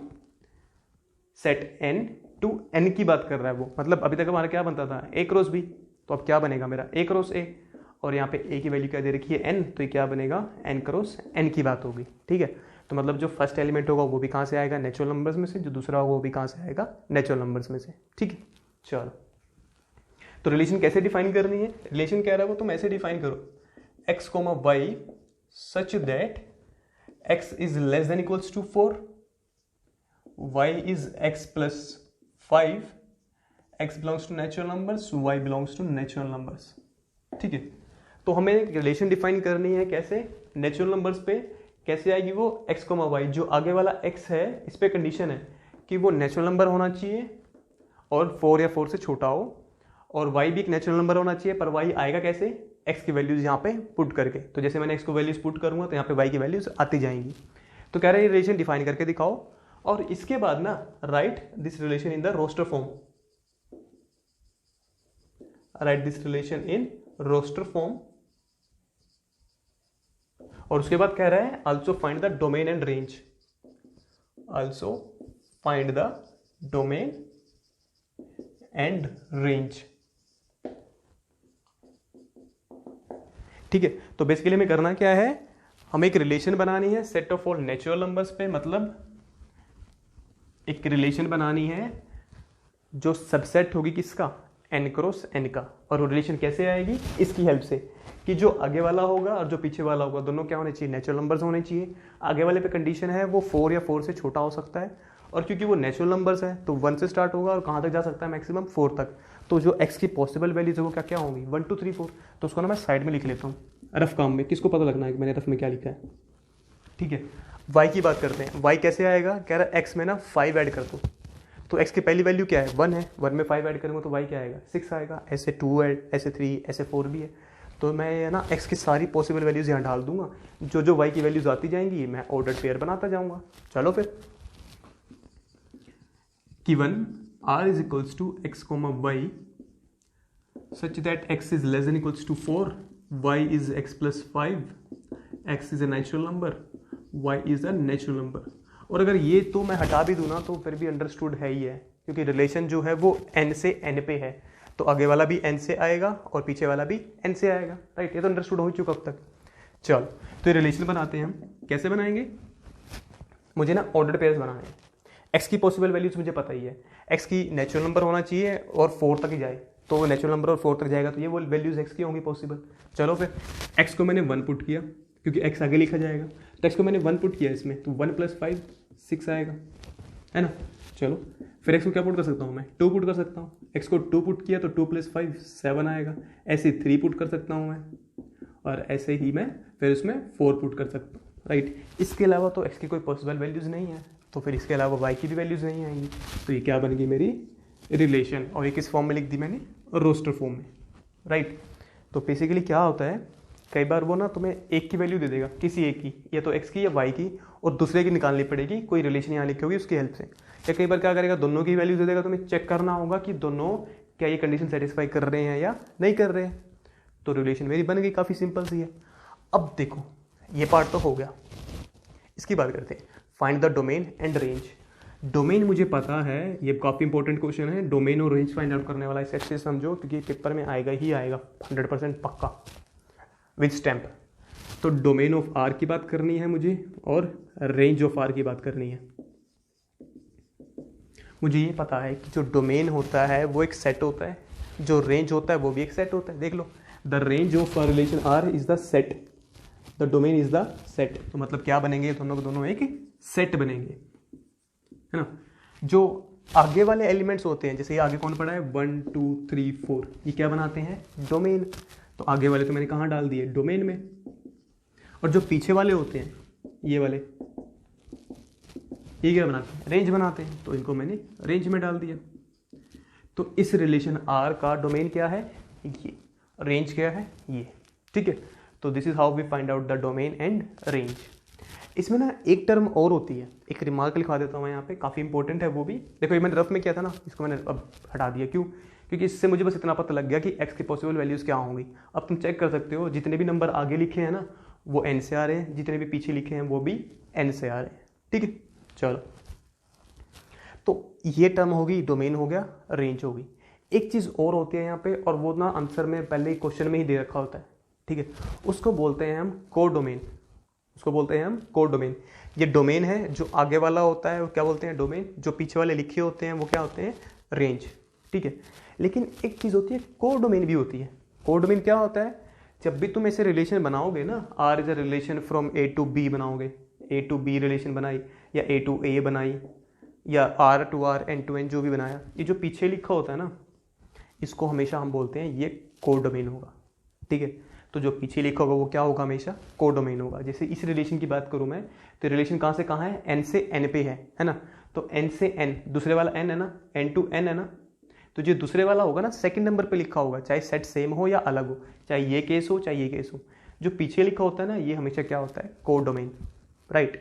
set n to n की बात कर रहा है वो, मतलब अभी तक हमारा क्या बनता था a क्रॉस b, तो अब क्या बनेगा मेरा a क्रॉस a, और यहाँ पे a की वैल्यू क्या दे रखी है n, तो ये क्या बनेगा n क्रॉस n की बात होगी। ठीक है, तो मतलब जो फर्स्ट एलिमेंट होगा वो भी कहाँ से आएगा, नेचुरल नंबर्स में से, जो दूसरा होगा वो भी कहाँ से आएगा, नेचुरल नंबर्स में से। ठीक है, चलो तो रिलेशन कैसे डिफाइन करनी है, रिलेशन कह रहा है वो तुम ऐसे डिफाइन करो, x comma y such that x is less than equals to 4, y is x plus 5, x belongs to natural numbers, y belongs to natural numbers. ठीक है, तो हमें रिलेशन डिफाइन करनी है कैसे, नेचुरल नंबर्स पे कैसे आएगी वो, x कोमा वाई, जो आगे वाला x है इस पे कंडीशन है कि वो नेचुरल नंबर होना चाहिए और 4 या 4 से छोटा हो, और y भी एक नेचुरल नंबर होना चाहिए, पर y आएगा कैसे, x की वैल्यूज यहाँ पे पुट करके, तो जैसे मैंने x को वैल्यूज पुट करूंगा तो यहाँ पे y की वैल्यूज आती जाएंगी। तो कह रहे हैं रिलेशन डिफाइन करके दिखाओ, और इसके बाद ना write this relation in the roster form, write this relation in roster form, और उसके बाद कह रहा है also find the domain and range, also find the domain and range. ठीक है, तो बेसिकली हमें करना क्या है, हमें एक रिलेशन बनानी है set of all natural numbers पे, मतलब एक रिलेशन बनानी है जो सबसेट होगी किसका, n क्रॉस n का, और वो रिलेशन कैसे आएगी, इसकी हेल्प से कि जो आगे वाला होगा और जो पीछे वाला होगा दोनों क्या होने चाहिए, नेचुरल नंबर्स होने चाहिए। आगे वाले पे कंडीशन है वो 4 या 4 से छोटा हो सकता है, और क्योंकि वो नेचुरल नंबर्स है तो 1 से स्टार्ट होगा और कहाँ तक जा सकता है, मैक्सिमम 4 तक। तो जो x की पॉसिबल वैल्यूज है वो क्या क्या होंगी, 1 2 3 4, तो उसको ना मैं साइड में लिख लेता हूँ रफ काम में, किसको पता लगना है कि मैंने रफ में क्या लिखा है। ठीक है, y की बात करते हैं, y कैसे आएगा, कह रहा है x में ना 5 ऐड कर दो, तो x की पहली वैल्यू क्या है, 1 है, 1 में 5 ऐड करूँगा तो y क्या आएगा, 6 आएगा, ऐसे 2 ऐड, ऐसे 3, ऐसे 4 भी है, तो मैं ना x की सारी पॉसिबल वैल्यूज यहाँ डाल दूंगा, जो जो y की वैल्यूज आती जाएंगी मैं ऑर्डर पेयर बनाता जाऊंगा। चलो फिर given r is equals to x comma y such that x is less than equals to 4, y is x plus 5, x is a natural number, y is a natural number। और अगर ये तो मैं हटा भी दूँ ना तो फिर भी अंडरस्टूड है ही है, क्योंकि रिलेशन जो है वो n से n पे है, तो आगे वाला भी n से आएगा और पीछे वाला भी n से आएगा, राइट, ये तो अंडरस्टूड हो चुका अब तक। चलो तो ये रिलेशन बनाते हैं हम, कैसे बनाएंगे, मुझे ना ऑर्डर्ड पेयर्स बनाने हैं, x की पॉसिबल वैल्यूज मुझे पता ही है, x की नेचुरल नंबर होना चाहिए और 4 तक ही जाए, तो नेचुरल नंबर और 4 तक जाएगा तो ये वो वैल्यूज x की होंगी पॉसिबल। चलो फिर x को मैंने 1 पुट किया, क्योंकि x आगे लिखा जाएगा, तो x को मैंने 1 पुट किया इसमें, तो 1 प्लस 5 6 आएगा, है ना। चलो फिर x को क्या पुट कर सकता हूँ मैं, 2 पुट कर सकता हूँ, x को 2 पुट किया तो 2 प्लस 5 7 आएगा, ऐसे 3 पुट कर सकता हूँ मैं, और ऐसे ही मैं फिर उसमें 4 पुट कर सकता हूँ, राइट। इसके अलावा तो x की कोई पॉसिबल वैल्यूज नहीं है, तो फिर इसके अलावा y की भी वैल्यूज नहीं आएंगी, तो ये क्या बन गई मेरी रिलेशन, और ये किस फॉर्म में लिख दी मैंने, रोस्टर फॉर्म में, राइट। तो बेसिकली क्या होता है, कई बार वो ना तुम्हें एक की वैल्यू दे देगा, किसी एक की, या तो x की या y की, और दूसरे की निकालनी पड़ेगी, कोई रिलेशन यहाँ लिखी होगी उसकी हेल्प से, या कई बार क्या करेगा, दोनों की वैल्यू दे देगा, तुम्हें चेक करना होगा कि दोनों क्या ये कंडीशन सेटिस्फाई कर रहे हैं या नहीं कर रहे हैं, तो रिलेशन मेरी बन गई, काफ़ी सिंपल सी है। अब देखो ये पार्ट तो हो गया, इसकी बात करते हैं, find the domain and range. Domain मुझे पता है, ये काफ़ी इंपॉर्टेंट क्वेश्चन है, डोमेन और रेंज फाइंड आउट करने वाला, इसे अच्छे से समझो क्योंकि पेपर में आएगा ही आएगा 100% पक्का विद स्टैम्प। तो डोमेन ऑफ आर की बात करनी है मुझे, और रेंज ऑफ आर की बात करनी है। मुझे ये पता है कि जो डोमेन होता है वो एक सेट होता है, जो रेंज होता है वो भी एक सेट होता है। देख लो, the range of relation R is the set, the domain is the set, तो मतलब क्या बनेंगे, दोनों को दोनों एक सेट बनेंगे, है ना। जो आगे वाले एलिमेंट्स होते हैं, जैसे ये आगे कौन पड़ा है 1 2 3 4, ये क्या बनाते हैं, डोमेन, तो आगे वाले तो मैंने कहाँ डाल दिए, डोमेन में, और जो पीछे वाले होते हैं ये वाले, ये क्या बनाते हैं, रेंज बनाते हैं, तो इनको मैंने रेंज में डाल दिया। तो इस रिलेशन आर का डोमेन क्या है, ये, रेंज क्या है, ये, ठीक है। तो this is how we find out the domain and range. इसमें ना एक टर्म और होती है, एक रिमार्क लिखा देता हूँ यहाँ पे, काफ़ी इंपॉर्टेंट है वो भी। देखो ये मैंने रफ में किया था ना, इसको मैंने अब हटा दिया, क्यों, क्योंकि इससे मुझे बस इतना पता लग गया कि x की पॉसिबल वैल्यूज़ क्या होंगी। अब तुम चेक कर सकते हो, जितने भी नंबर आगे लिखे हैं ना वो n से आ रहे हैं, जितने भी पीछे लिखे हैं वो भी n से आ रहे हैं, ठीक है। चलो तो ये टर्म होगी, डोमेन हो गया, रेंज होगी। एक चीज़ और होती है यहाँ पे, और वो ना आंसर में पहले ही क्वेश्चन में ही दे रखा होता है, ठीक है, उसको बोलते हैं हम कोड डोमेन। उसको बोलते हैं हम कोड डोमेन। ये डोमेन है, जो आगे वाला होता है वो क्या बोलते हैं, डोमेन। जो पीछे वाले लिखे होते हैं वो क्या होते हैं, रेंज, ठीक है। लेकिन एक चीज़ होती है कोड डोमेन भी होती है। कोड डोमेन क्या होता है, जब भी तुम ऐसे रिलेशन बनाओगे ना, R is a relation from A to B बनाओगे, ए टू बी रिलेशन बनाई, या ए टू ए बनाई, या R to R, N to N, जो भी बनाया, ये जो पीछे लिखा होता है ना, इसको हमेशा हम बोलते हैं ये कोड डोमेन होगा, ठीक है। तो जो पीछे लिखा होगा वो क्या होगा, हमेशा कोड डोमेन होगा। जैसे इस रिलेशन की बात करूं मैं, तो रिलेशन कहाँ से कहाँ है, एन से एन पे है ना। तो एन से एन, दूसरे वाला एन है ना, एन टू एन है ना। तो जो दूसरे वाला होगा ना, सेकंड नंबर पे लिखा होगा, चाहे सेट सेम हो या अलग हो, चाहे ये केस हो चाहे ये केस हो, जो पीछे लिखा होता है ना, ये हमेशा क्या होता है, कोड डोमेन, राइट।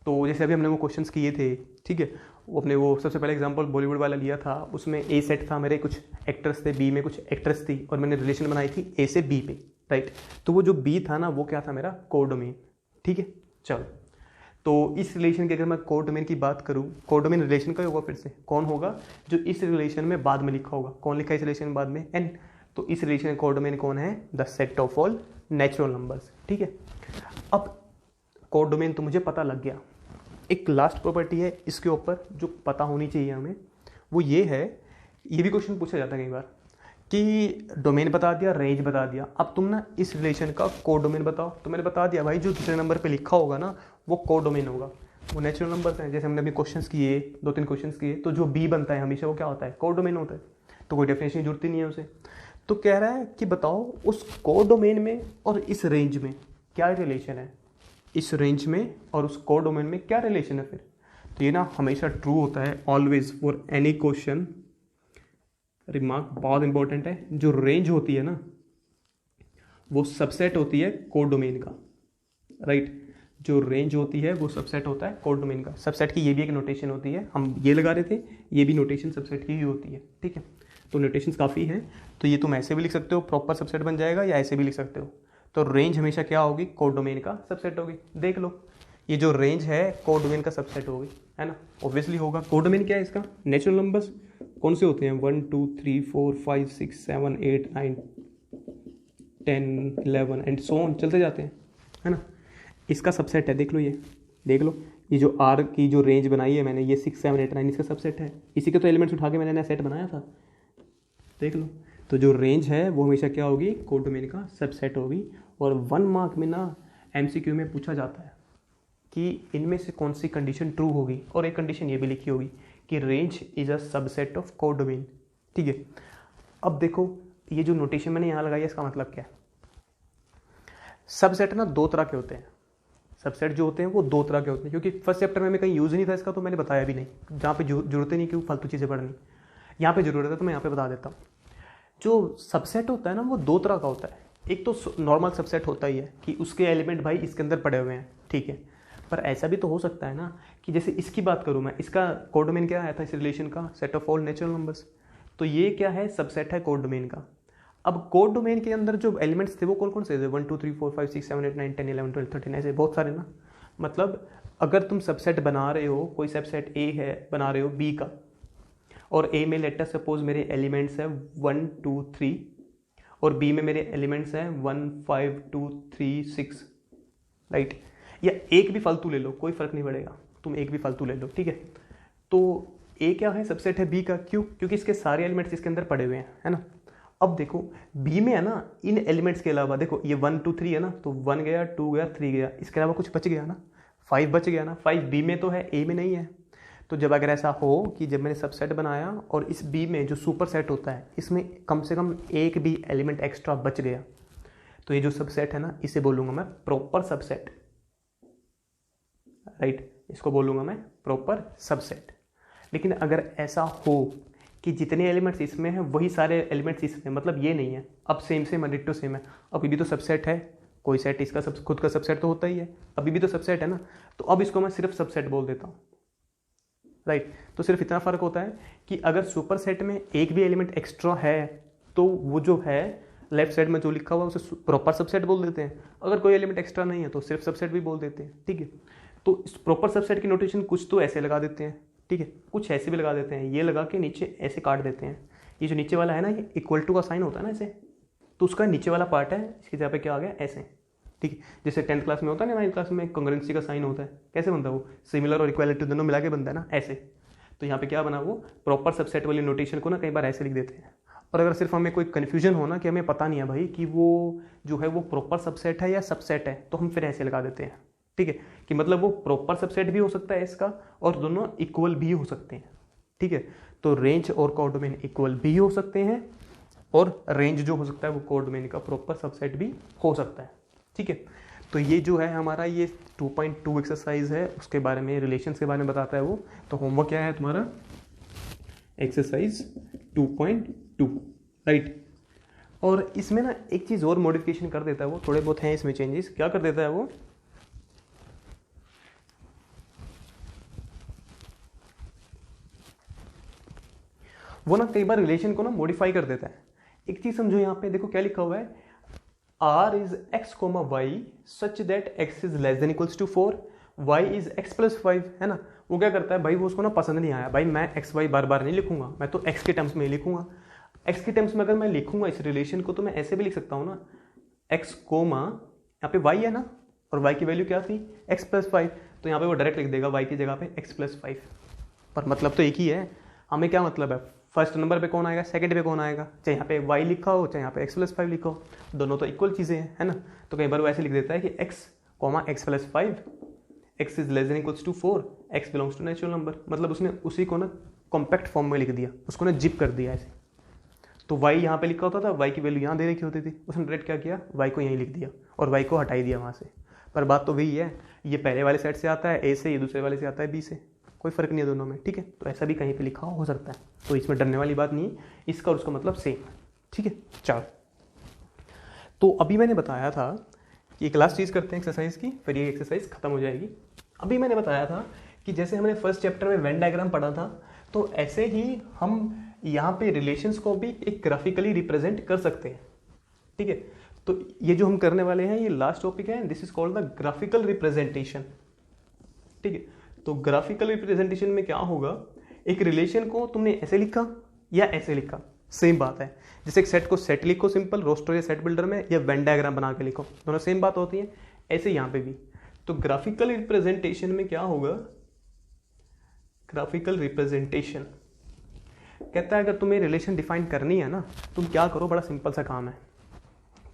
तो जैसे अभी हमने वो क्वेश्चंस किए थे, ठीक है, वो अपने वो सबसे पहले एग्जांपल बॉलीवुड वाला लिया था, उसमें ए सेट था, मेरे कुछ एक्टर्स थे, बी में कुछ एक्ट्रेस थी, और मैंने रिलेशन बनाई थी ए से बी पे, राइट। तो वो जो बी था ना, वो क्या था, मेरा कोड डोमेन, ठीक है। चलो, तो इस रिलेशन की अगर मैं कोड डोमेन की बात करूँ, कोड डोमेन रिलेशन का ही होगा, फिर से कौन होगा, जो इस रिलेशन में बाद में लिखा होगा। कौन लिखा है इस रिलेशन में बाद में, एन। तो इस रिलेशन कोड डोमेन कौन है, the set of all natural numbers, ठीक है। अब कोड डोमेन तो मुझे पता लग गया। एक लास्ट प्रॉपर्टी है इसके ऊपर जो पता होनी चाहिए हमें, वो ये है, ये भी क्वेश्चन पूछा जाता है कई बार, कि डोमेन बता दिया, रेंज बता दिया, अब तुम ना इस रिलेशन का कोड डोमेन बताओ। तो मैंने बता दिया भाई, जो दूसरे नंबर पे लिखा होगा ना, वो कोड डोमेन होगा, वो नेचुरल नंबर्स हैं। जैसे हमने अभी क्वेश्चंस किए, 2-3 क्वेश्चंस किए, तो जो बी बनता है हमेशा वो क्या होता है, कोड डोमेन होता है। तो कोई डेफिनेशन की जरूरत ही नहीं है उसे। तो कह रहा है कि बताओ उस कोड डोमेन में और इस रेंज में क्या रिलेशन है, इस रेंज में और उस कोड डोमेन में क्या रिलेशन है फिर। तो ये ना हमेशा ट्रू होता है, always for any question. Remark बहुत इंपॉर्टेंट है, जो रेंज होती है ना, वो सबसेट होती है कोड डोमेन का, राइट। जो रेंज होती है वो सबसेट होता है कोड डोमेन का। सबसेट की ये भी एक नोटेशन होती है, हम ये लगा रहे थे, ये भी नोटेशन सबसेट की ही होती है, ठीक है। तो नोटेशंस काफ़ी हैं, तो ये तुम ऐसे भी लिख सकते हो, प्रॉपर सबसेट बन जाएगा, या ऐसे भी लिख सकते हो। तो रेंज हमेशा क्या होगी, कोड डोमेन का सबसेट होगी। देख लो, ये जो रेंज है कोड डोमेन का सबसेट होगी, है ना, ऑब्वियसली होगा। कोड डोमेन क्या है इसका, नेचुरल नंबर्स कौन से होते हैं, 1 2 3 4 5 6 7 8 9 10 11 एंड सो ऑन, चलते जाते हैं, है ना। इसका सबसेट है, देख लो, ये देख लो, ये जो आर की जो रेंज बनाई है मैंने, ये 6 7 8 9 इसका सबसेट है। इसी के तो एलिमेंट्स उठा के मैंने नया सेट बनाया था, देख लो। तो जो रेंज है वो हमेशा क्या होगी, कोड डोमेन का सबसेट होगी। और 1 मार्क में ना एमसीक्यू में पूछा जाता है कि इनमें से कौन सी कंडीशन ट्रू होगी, और एक कंडीशन ये भी लिखी होगी कि range is a subset of code domain, ठीक है। अब देखो, ये जो नोटेशन मैंने यहाँ लगाई है, इसका मतलब क्या है। सबसेट ना 2 तरह के होते हैं, सबसेट जो होते हैं वो 2 तरह के होते हैं, क्योंकि फर्स्ट चैप्टर में कहीं यूज़ नहीं था इसका, तो मैंने बताया भी नहीं, जहाँ पे जरूरत ही नहीं क्यों फालतू चीज़ें पढ़नी, यहाँ पे जरूरत है तो मैं यहाँ पे बता देता हूँ। जो सबसेट होता है ना, वो 2 तरह का होता है। एक तो नॉर्मल सबसेट होता ही है कि उसके एलिमेंट भाई इसके अंदर पड़े हुए हैं, ठीक है। पर ऐसा भी तो हो सकता है ना कि जैसे इसकी बात करूँ मैं, इसका कोड डोमेन क्या आया था इस रिलेशन का, set of all natural numbers. तो ये क्या है, सबसेट है कोड डोमेन का। अब कोड डोमेन के अंदर जो एलिमेंट्स थे वो कौन कौन से थे, 1 2 3 4 5 6 7 8 9 10 11 12 13, ऐसे बहुत सारे ना। मतलब अगर तुम सबसेट बना रहे हो, कोई सबसेट ए है बना रहे हो बी का, और ए में लेटर सपोज मेरे एलिमेंट्स है 1 2 3, और बी में मेरे एलिमेंट्स हैं 1 5 2 3 6, राइट। या एक भी फालतू ले लो, कोई फर्क नहीं पड़ेगा, तुम एक भी फालतू ले लो, ठीक है। तो ए क्या है, सबसेट है बी का, क्यों, क्योंकि इसके सारे एलिमेंट्स इसके अंदर पड़े हुए हैं, है ना। अब देखो बी में है ना, इन एलिमेंट्स के अलावा देखो ये 1 2 3 है ना, तो 1 गया 2 गया 3 गया, इसके अलावा कुछ बच गया ना, 5 बच गया ना। 5 बी में तो है, ए में नहीं है। तो जब अगर ऐसा हो कि जब मैंने सबसेट बनाया और इस बी में जो सुपर सेट होता है, इसमें कम से कम एक भी एलिमेंट एक्स्ट्रा बच गया, तो ये जो सबसेट है ना, इसे बोलूंगा मैं प्रॉपर सबसेट, राइट। इसको बोलूंगा मैं प्रॉपर सबसेट। लेकिन अगर ऐसा हो कि जितने एलिमेंट्स इसमें हैं वही सारे एलिमेंट्स इसमें, मतलब ये नहीं है, अब सेम सेम डिट्टो सेम है, अभी भी तो सबसेट है, कोई सेट इसका खुद का सबसेट तो होता ही है, अभी भी तो सबसेट है ना। तो अब इसको मैं सिर्फ सबसेट बोल देता हूँ, राइट। तो सिर्फ इतना फर्क होता है कि अगर सुपर सेट में एक भी एलिमेंट एक्स्ट्रा है, तो वो जो है लेफ्ट साइड में जो लिखा हुआ है उसे प्रॉपर सबसेट बोल देते हैं। अगर कोई एलिमेंट एक्स्ट्रा नहीं है तो सिर्फ सबसेट भी बोल देते हैं, ठीक है। तो इस प्रॉपर सबसेट की नोटेशन कुछ तो ऐसे लगा देते हैं ठीक है, कुछ ऐसे भी लगा देते हैं, ये लगा के नीचे ऐसे काट देते हैं। ये जो नीचे वाला है ना, ये इक्वल टू का साइन होता है ना ऐसे, तो उसका नीचे वाला पार्ट है, इसकी जगह पे क्या आ गया ऐसे, ठीक है। जैसे 10th क्लास में होता है ना, 9th क्लास में कॉन्ग्रुएंसी का साइन होता है, कैसे बनता है वो, सिमिलर और इक्वालिटी दोनों मिला के बनता है ना ऐसे। तो यहाँ पे क्या बना, वो प्रॉपर सबसेट वाली नोटेशन को ना कई बार ऐसे लिख देते हैं। और अगर सिर्फ हमें कोई कन्फ्यूजन हो ना कि हमें पता नहीं है भाई कि वो जो है वो प्रॉपर सबसेट है या सबसेट है, तो हम फिर ऐसे लगा देते हैं, ठीक है, कि मतलब वो प्रॉपर सबसेट भी हो सकता है इसका और दोनों इक्वल भी हो सकते हैं, ठीक है। तो रेंज और कोडोमेन इक्वल भी हो सकते हैं और रेंज जो हो सकता है वो कोडोमेन का प्रॉपर सबसेट भी हो सकता है, ठीक है। तो ये जो है हमारा ये 2.2 एक्सरसाइज है, उसके बारे में रिलेशंस के बारे में बताता है वो। तो होमवर्क क्या है तुम्हारा, एक्सरसाइज 2.2, राइट। और इसमें ना एक चीज़ और मॉडिफिकेशन कर देता है वो, थोड़े बहुत हैं इसमें चेंजेस। क्या कर देता है वो ना कई बार रिलेशन को ना मॉडिफाई कर देता है। एक चीज़ समझो, यहाँ पे देखो क्या लिखा हुआ है, R is x, y such that x is less than equals to 4, y is x plus 5, है ना। वो क्या करता है भाई, वो उसको ना पसंद नहीं आया, भाई मैं x y बार बार नहीं लिखूंगा, मैं तो x के टर्म्स में ही लिखूंगा। x के टर्म्स में अगर मैं लिखूंगा इस रिलेशन को, तो मैं ऐसे भी लिख सकता हूँ ना, x कोमा यहाँ पे y है ना, और y की वैल्यू क्या थी x plus 5, तो यहाँ पे वो डायरेक्ट लिख देगा y की जगह पे x plus 5। पर मतलब तो एक ही है, हमें क्या मतलब है, फर्स्ट नंबर पे कौन आएगा, सेकंड पे कौन आएगा, चाहे यहाँ पे y लिखा हो चाहे यहाँ पे x प्लस 5 लिखा हो, दोनों तो इक्वल चीज़ें हैं, है ना। तो कई बार वो ऐसे लिख देता है कि x, x plus 5, x is less than equals to 4, x belongs to natural number, मतलब उसने उसी को ना कॉम्पैक्ट फॉर्म में लिख दिया, उसको ना जिप कर दिया ऐसे। तो y यहाँ पे लिखा होता था, y की वैल्यू यहाँ दे रखी होती थी, उसने डायरेक्ट क्या किया, y को यहीं लिख दिया और y को हटाई दिया वहाँ से। पर बात तो वही है, ये पहले वाले सेट से आता है a से, ये दूसरे वाले से आता है b से, कोई फर्क नहीं है दोनों में, ठीक है। तो ऐसा भी कहीं पे लिखा हो सकता है, तो इसमें डरने वाली बात नहीं है, इसका और उसका मतलब सेम, ठीक है। चलो, तो अभी मैंने बताया था कि एक लास्ट चीज़ करते हैं एक्सरसाइज की, फिर ये एक्सरसाइज खत्म हो जाएगी। अभी मैंने बताया था कि जैसे हमने फर्स्ट चैप्टर में वेन डायग्राम पढ़ा था, तो ऐसे ही हम यहाँ पे रिलेशंस को भी एक ग्राफिकली रिप्रेजेंट कर सकते हैं, ठीक है। तो ये जो हम करने वाले हैं, ये लास्ट टॉपिक है, this is called the graphical representation, ठीक है। तो ग्राफिकल रिप्रेजेंटेशन में क्या होगा, एक रिलेशन को तुमने ऐसे लिखा या ऐसे लिखा, सेम बात है। जैसे एक सेट को सेट लिखो सिंपल रोस्टर या सेट बिल्डर में, या वेन डायग्राम बना के लिखो, दोनों सेम बात होती है। ऐसे यहाँ पे भी तो ग्राफिकल रिप्रेजेंटेशन में क्या होगा, ग्राफिकल रिप्रेजेंटेशन कहता है अगर तुम्हें रिलेशन डिफाइन करनी है ना, तुम क्या करो, बड़ा सिंपल सा काम है।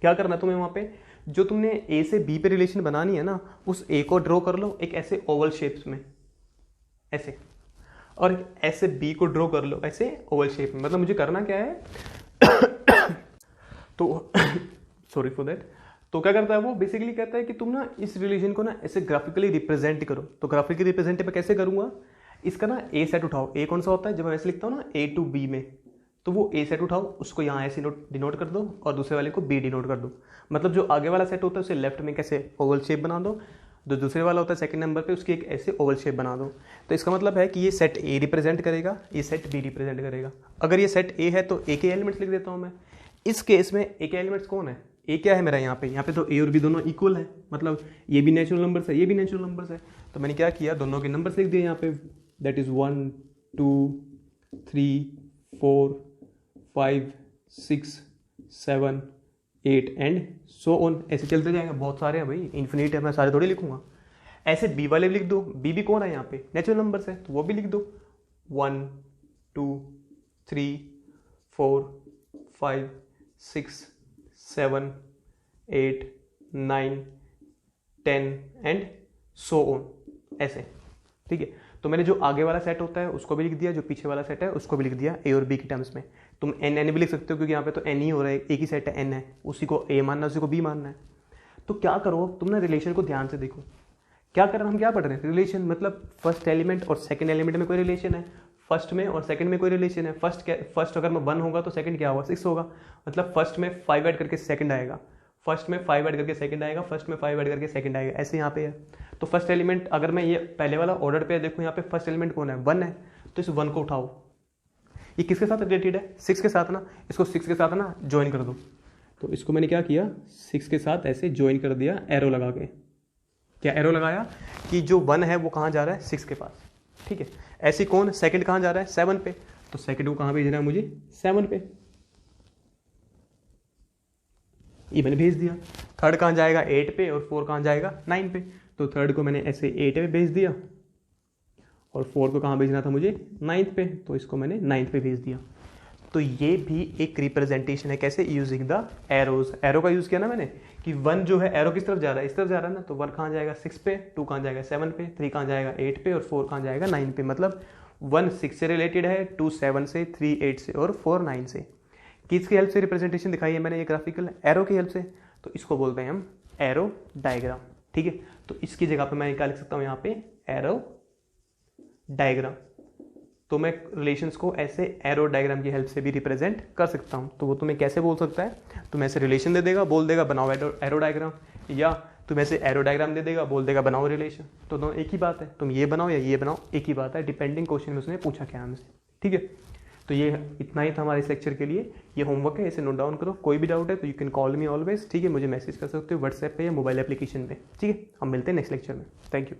क्या करना है तुम्हें, वहाँ पे जो तुमने ए से बी पे रिलेशन बनानी है ना, उस ए को ड्रॉ कर लो एक ऐसे ओवल शेप्स में ऐसे, और ऐसे बी को ड्रॉ कर लो ऐसे ओवल शेप में। मतलब मुझे करना क्या है तो सॉरी फॉर दैट। तो क्या करता है वो, बेसिकली कहता है कि तुम ना इस रिलेशन को ना ऐसे ग्राफिकली रिप्रेजेंट करो। तो ग्राफिकली रिप्रेजेंट मैं कैसे करूंगा, इसका ना ए सेट उठाओ, ए कौन सा होता है, जब मैं ऐसे लिखता हूँ ना ए टू बी में, तो वो ए सेट उठाओ, उसको यहाँ ऐसे डिनोट कर दो और दूसरे वाले को बी डिनोट कर दो। मतलब जो आगे वाला सेट होता है उसे लेफ्ट में कैसे ओवल शेप बना दो, जो दूसरे वाला होता है सेकंड नंबर पे उसकी एक ऐसे ओवल शेप बना दो। तो इसका मतलब है कि ये सेट ए रिप्रेजेंट करेगा, ये सेट बी रिप्रेजेंट करेगा। अगर ये सेट ए है तो ए के एलिमेंट्स लिख देता हूँ मैं। इस केस में ए के एलिमेंट्स कौन है, ए क्या है मेरा यहाँ पे तो ए और बी दोनों इक्वल है, मतलब ये भी नेचुरल नंबर्स है, ये भी नेचुरल नंबर्स है। तो मैंने क्या किया, दोनों के नंबर्स लिख दिए यहाँ पे, that is 1 2 3 4 5 6 7 8 and so on, ऐसे चलते जाएंगे, बहुत सारे हैं भाई, इन्फिनिट है, मैं सारे थोड़ी लिखूंगा। ऐसे बी वाले भी लिख दो, बी भी कौन है यहाँ पे, नेचुरल नंबर्स है, तो वो भी लिख दो 1 2 3 4 5 6 7 8 9 10 एंड सो ऑन, ऐसे, ठीक है। तो मैंने जो आगे वाला सेट होता है उसको भी लिख दिया, जो पीछे वाला सेट है उसको भी लिख दिया ए और बी के टर्म्स में। तुम एन एन भी लिख सकते हो, क्योंकि यहाँ पे तो एन ही हो रहा है, एक ही सेट है एन है, उसी को ए मानना है उसी को बी मानना है। तो क्या करो तुम ना, रिलेशन को ध्यान से देखो। क्या कर रहे हैं हम, क्या पढ़ रहे हैं, रिलेशन मतलब फर्स्ट एलिमेंट और सेकंड एलिमेंट में कोई रिलेशन है, फर्स्ट में और सेकंड में कोई रिलेशन है। फर्स्ट अगर मैं 1 होगा तो सेकंड क्या होगा 6 होगा, मतलब फर्स्ट में 5 ऐड करके सेकंड आएगा, फर्स्ट में 5 ऐड करके सेकंड आएगा, फर्स्ट में 5 ऐड करके सेकंड आएगा, ऐसे यहाँ पे है। तो फर्स्ट एलिमेंट अगर मैं ये पहले वाला ऑर्डर पे देखूँ, यहाँ पे फर्स्ट एलिमेंट कौन है 1 है, तो इस 1 को उठाओ, ये किसके साथ रिलेटेड है 6 के साथ ना, इसको 6 के साथ ना ज्वाइन कर दो। तो इसको मैंने क्या किया 6 के साथ ऐसे ज्वाइन कर दिया एरो लगा के। क्या एरो लगाया कि जो 1 है वो कहाँ जा रहा है 6 के पास, ठीक है। ऐसे कौन सेकंड कहाँ जा रहा है 7 पे, तो सेकंड को कहाँ भेजना है मुझे 7 पे, ये मैंने भेज दिया। थर्ड कहाँ जाएगा 8 पे और 4 कहाँ जाएगा 9 पे, तो थर्ड को मैंने ऐसे 8 पे भेज दिया और 4 को कहाँ भेजना था मुझे 9th पे, तो इसको मैंने 9th पे भेज दिया। तो ये भी एक रिप्रेजेंटेशन है, कैसे, यूजिंग द एरोज। एरो का यूज किया ना मैंने कि 1 जो है एरो किस तरफ जा रहा है, इस तरफ जा रहा है ना, तो 1 कहाँ जाएगा 6 पे, 2 कहाँ जाएगा 7 पे, 3 कहाँ जाएगा 8 पे और 4 कहाँ जाएगा 9 पे। मतलब 1 6 से रिलेटेड है, 2 7 से, 3 8 से और 4 9 से। किसकी हेल्प से रिप्रेजेंटेशन दिखाई है मैंने, ये ग्राफिकल एरो की हेल्प से, तो इसको बोलते हैं हम एरो डायग्राम। ठीक है, तो इसकी जगह पे मैं क्या लिख सकता हूँ यहाँ पे एरो डायग्राम। तो मैं रिलेशंस को ऐसे एरो डायग्राम की हेल्प से भी रिप्रेजेंट कर सकता हूँ। तो वो तुम्हें कैसे बोल सकता है, तुम्हें ऐसे रिलेशन दे देगा, बोल देगा बनाओ एरो डायग्राम, या तुम्हें ऐसे एरो डायग्राम दे देगा, बोल देगा बनाओ रिलेशन। तो दोनों एक ही बात है, तुम ये बनाओ या ये बनाओ, एक ही बात है, डिपेंडिंग क्वेश्चन में उसने पूछा क्या हमसे। ठीक है, तो ये इतना ही था हमारे इस लेक्चर के लिए। ये होमवर्क है, इसे नोट डाउन करो। कोई भी डाउट है तो you can call me always. ठीक है, मुझे मैसेज कर सकते हो व्हाट्सएप पे या मोबाइल एप्लीकेशन पे। ठीक है, हम मिलते हैं नेक्स्ट लेक्चर में। Thank you.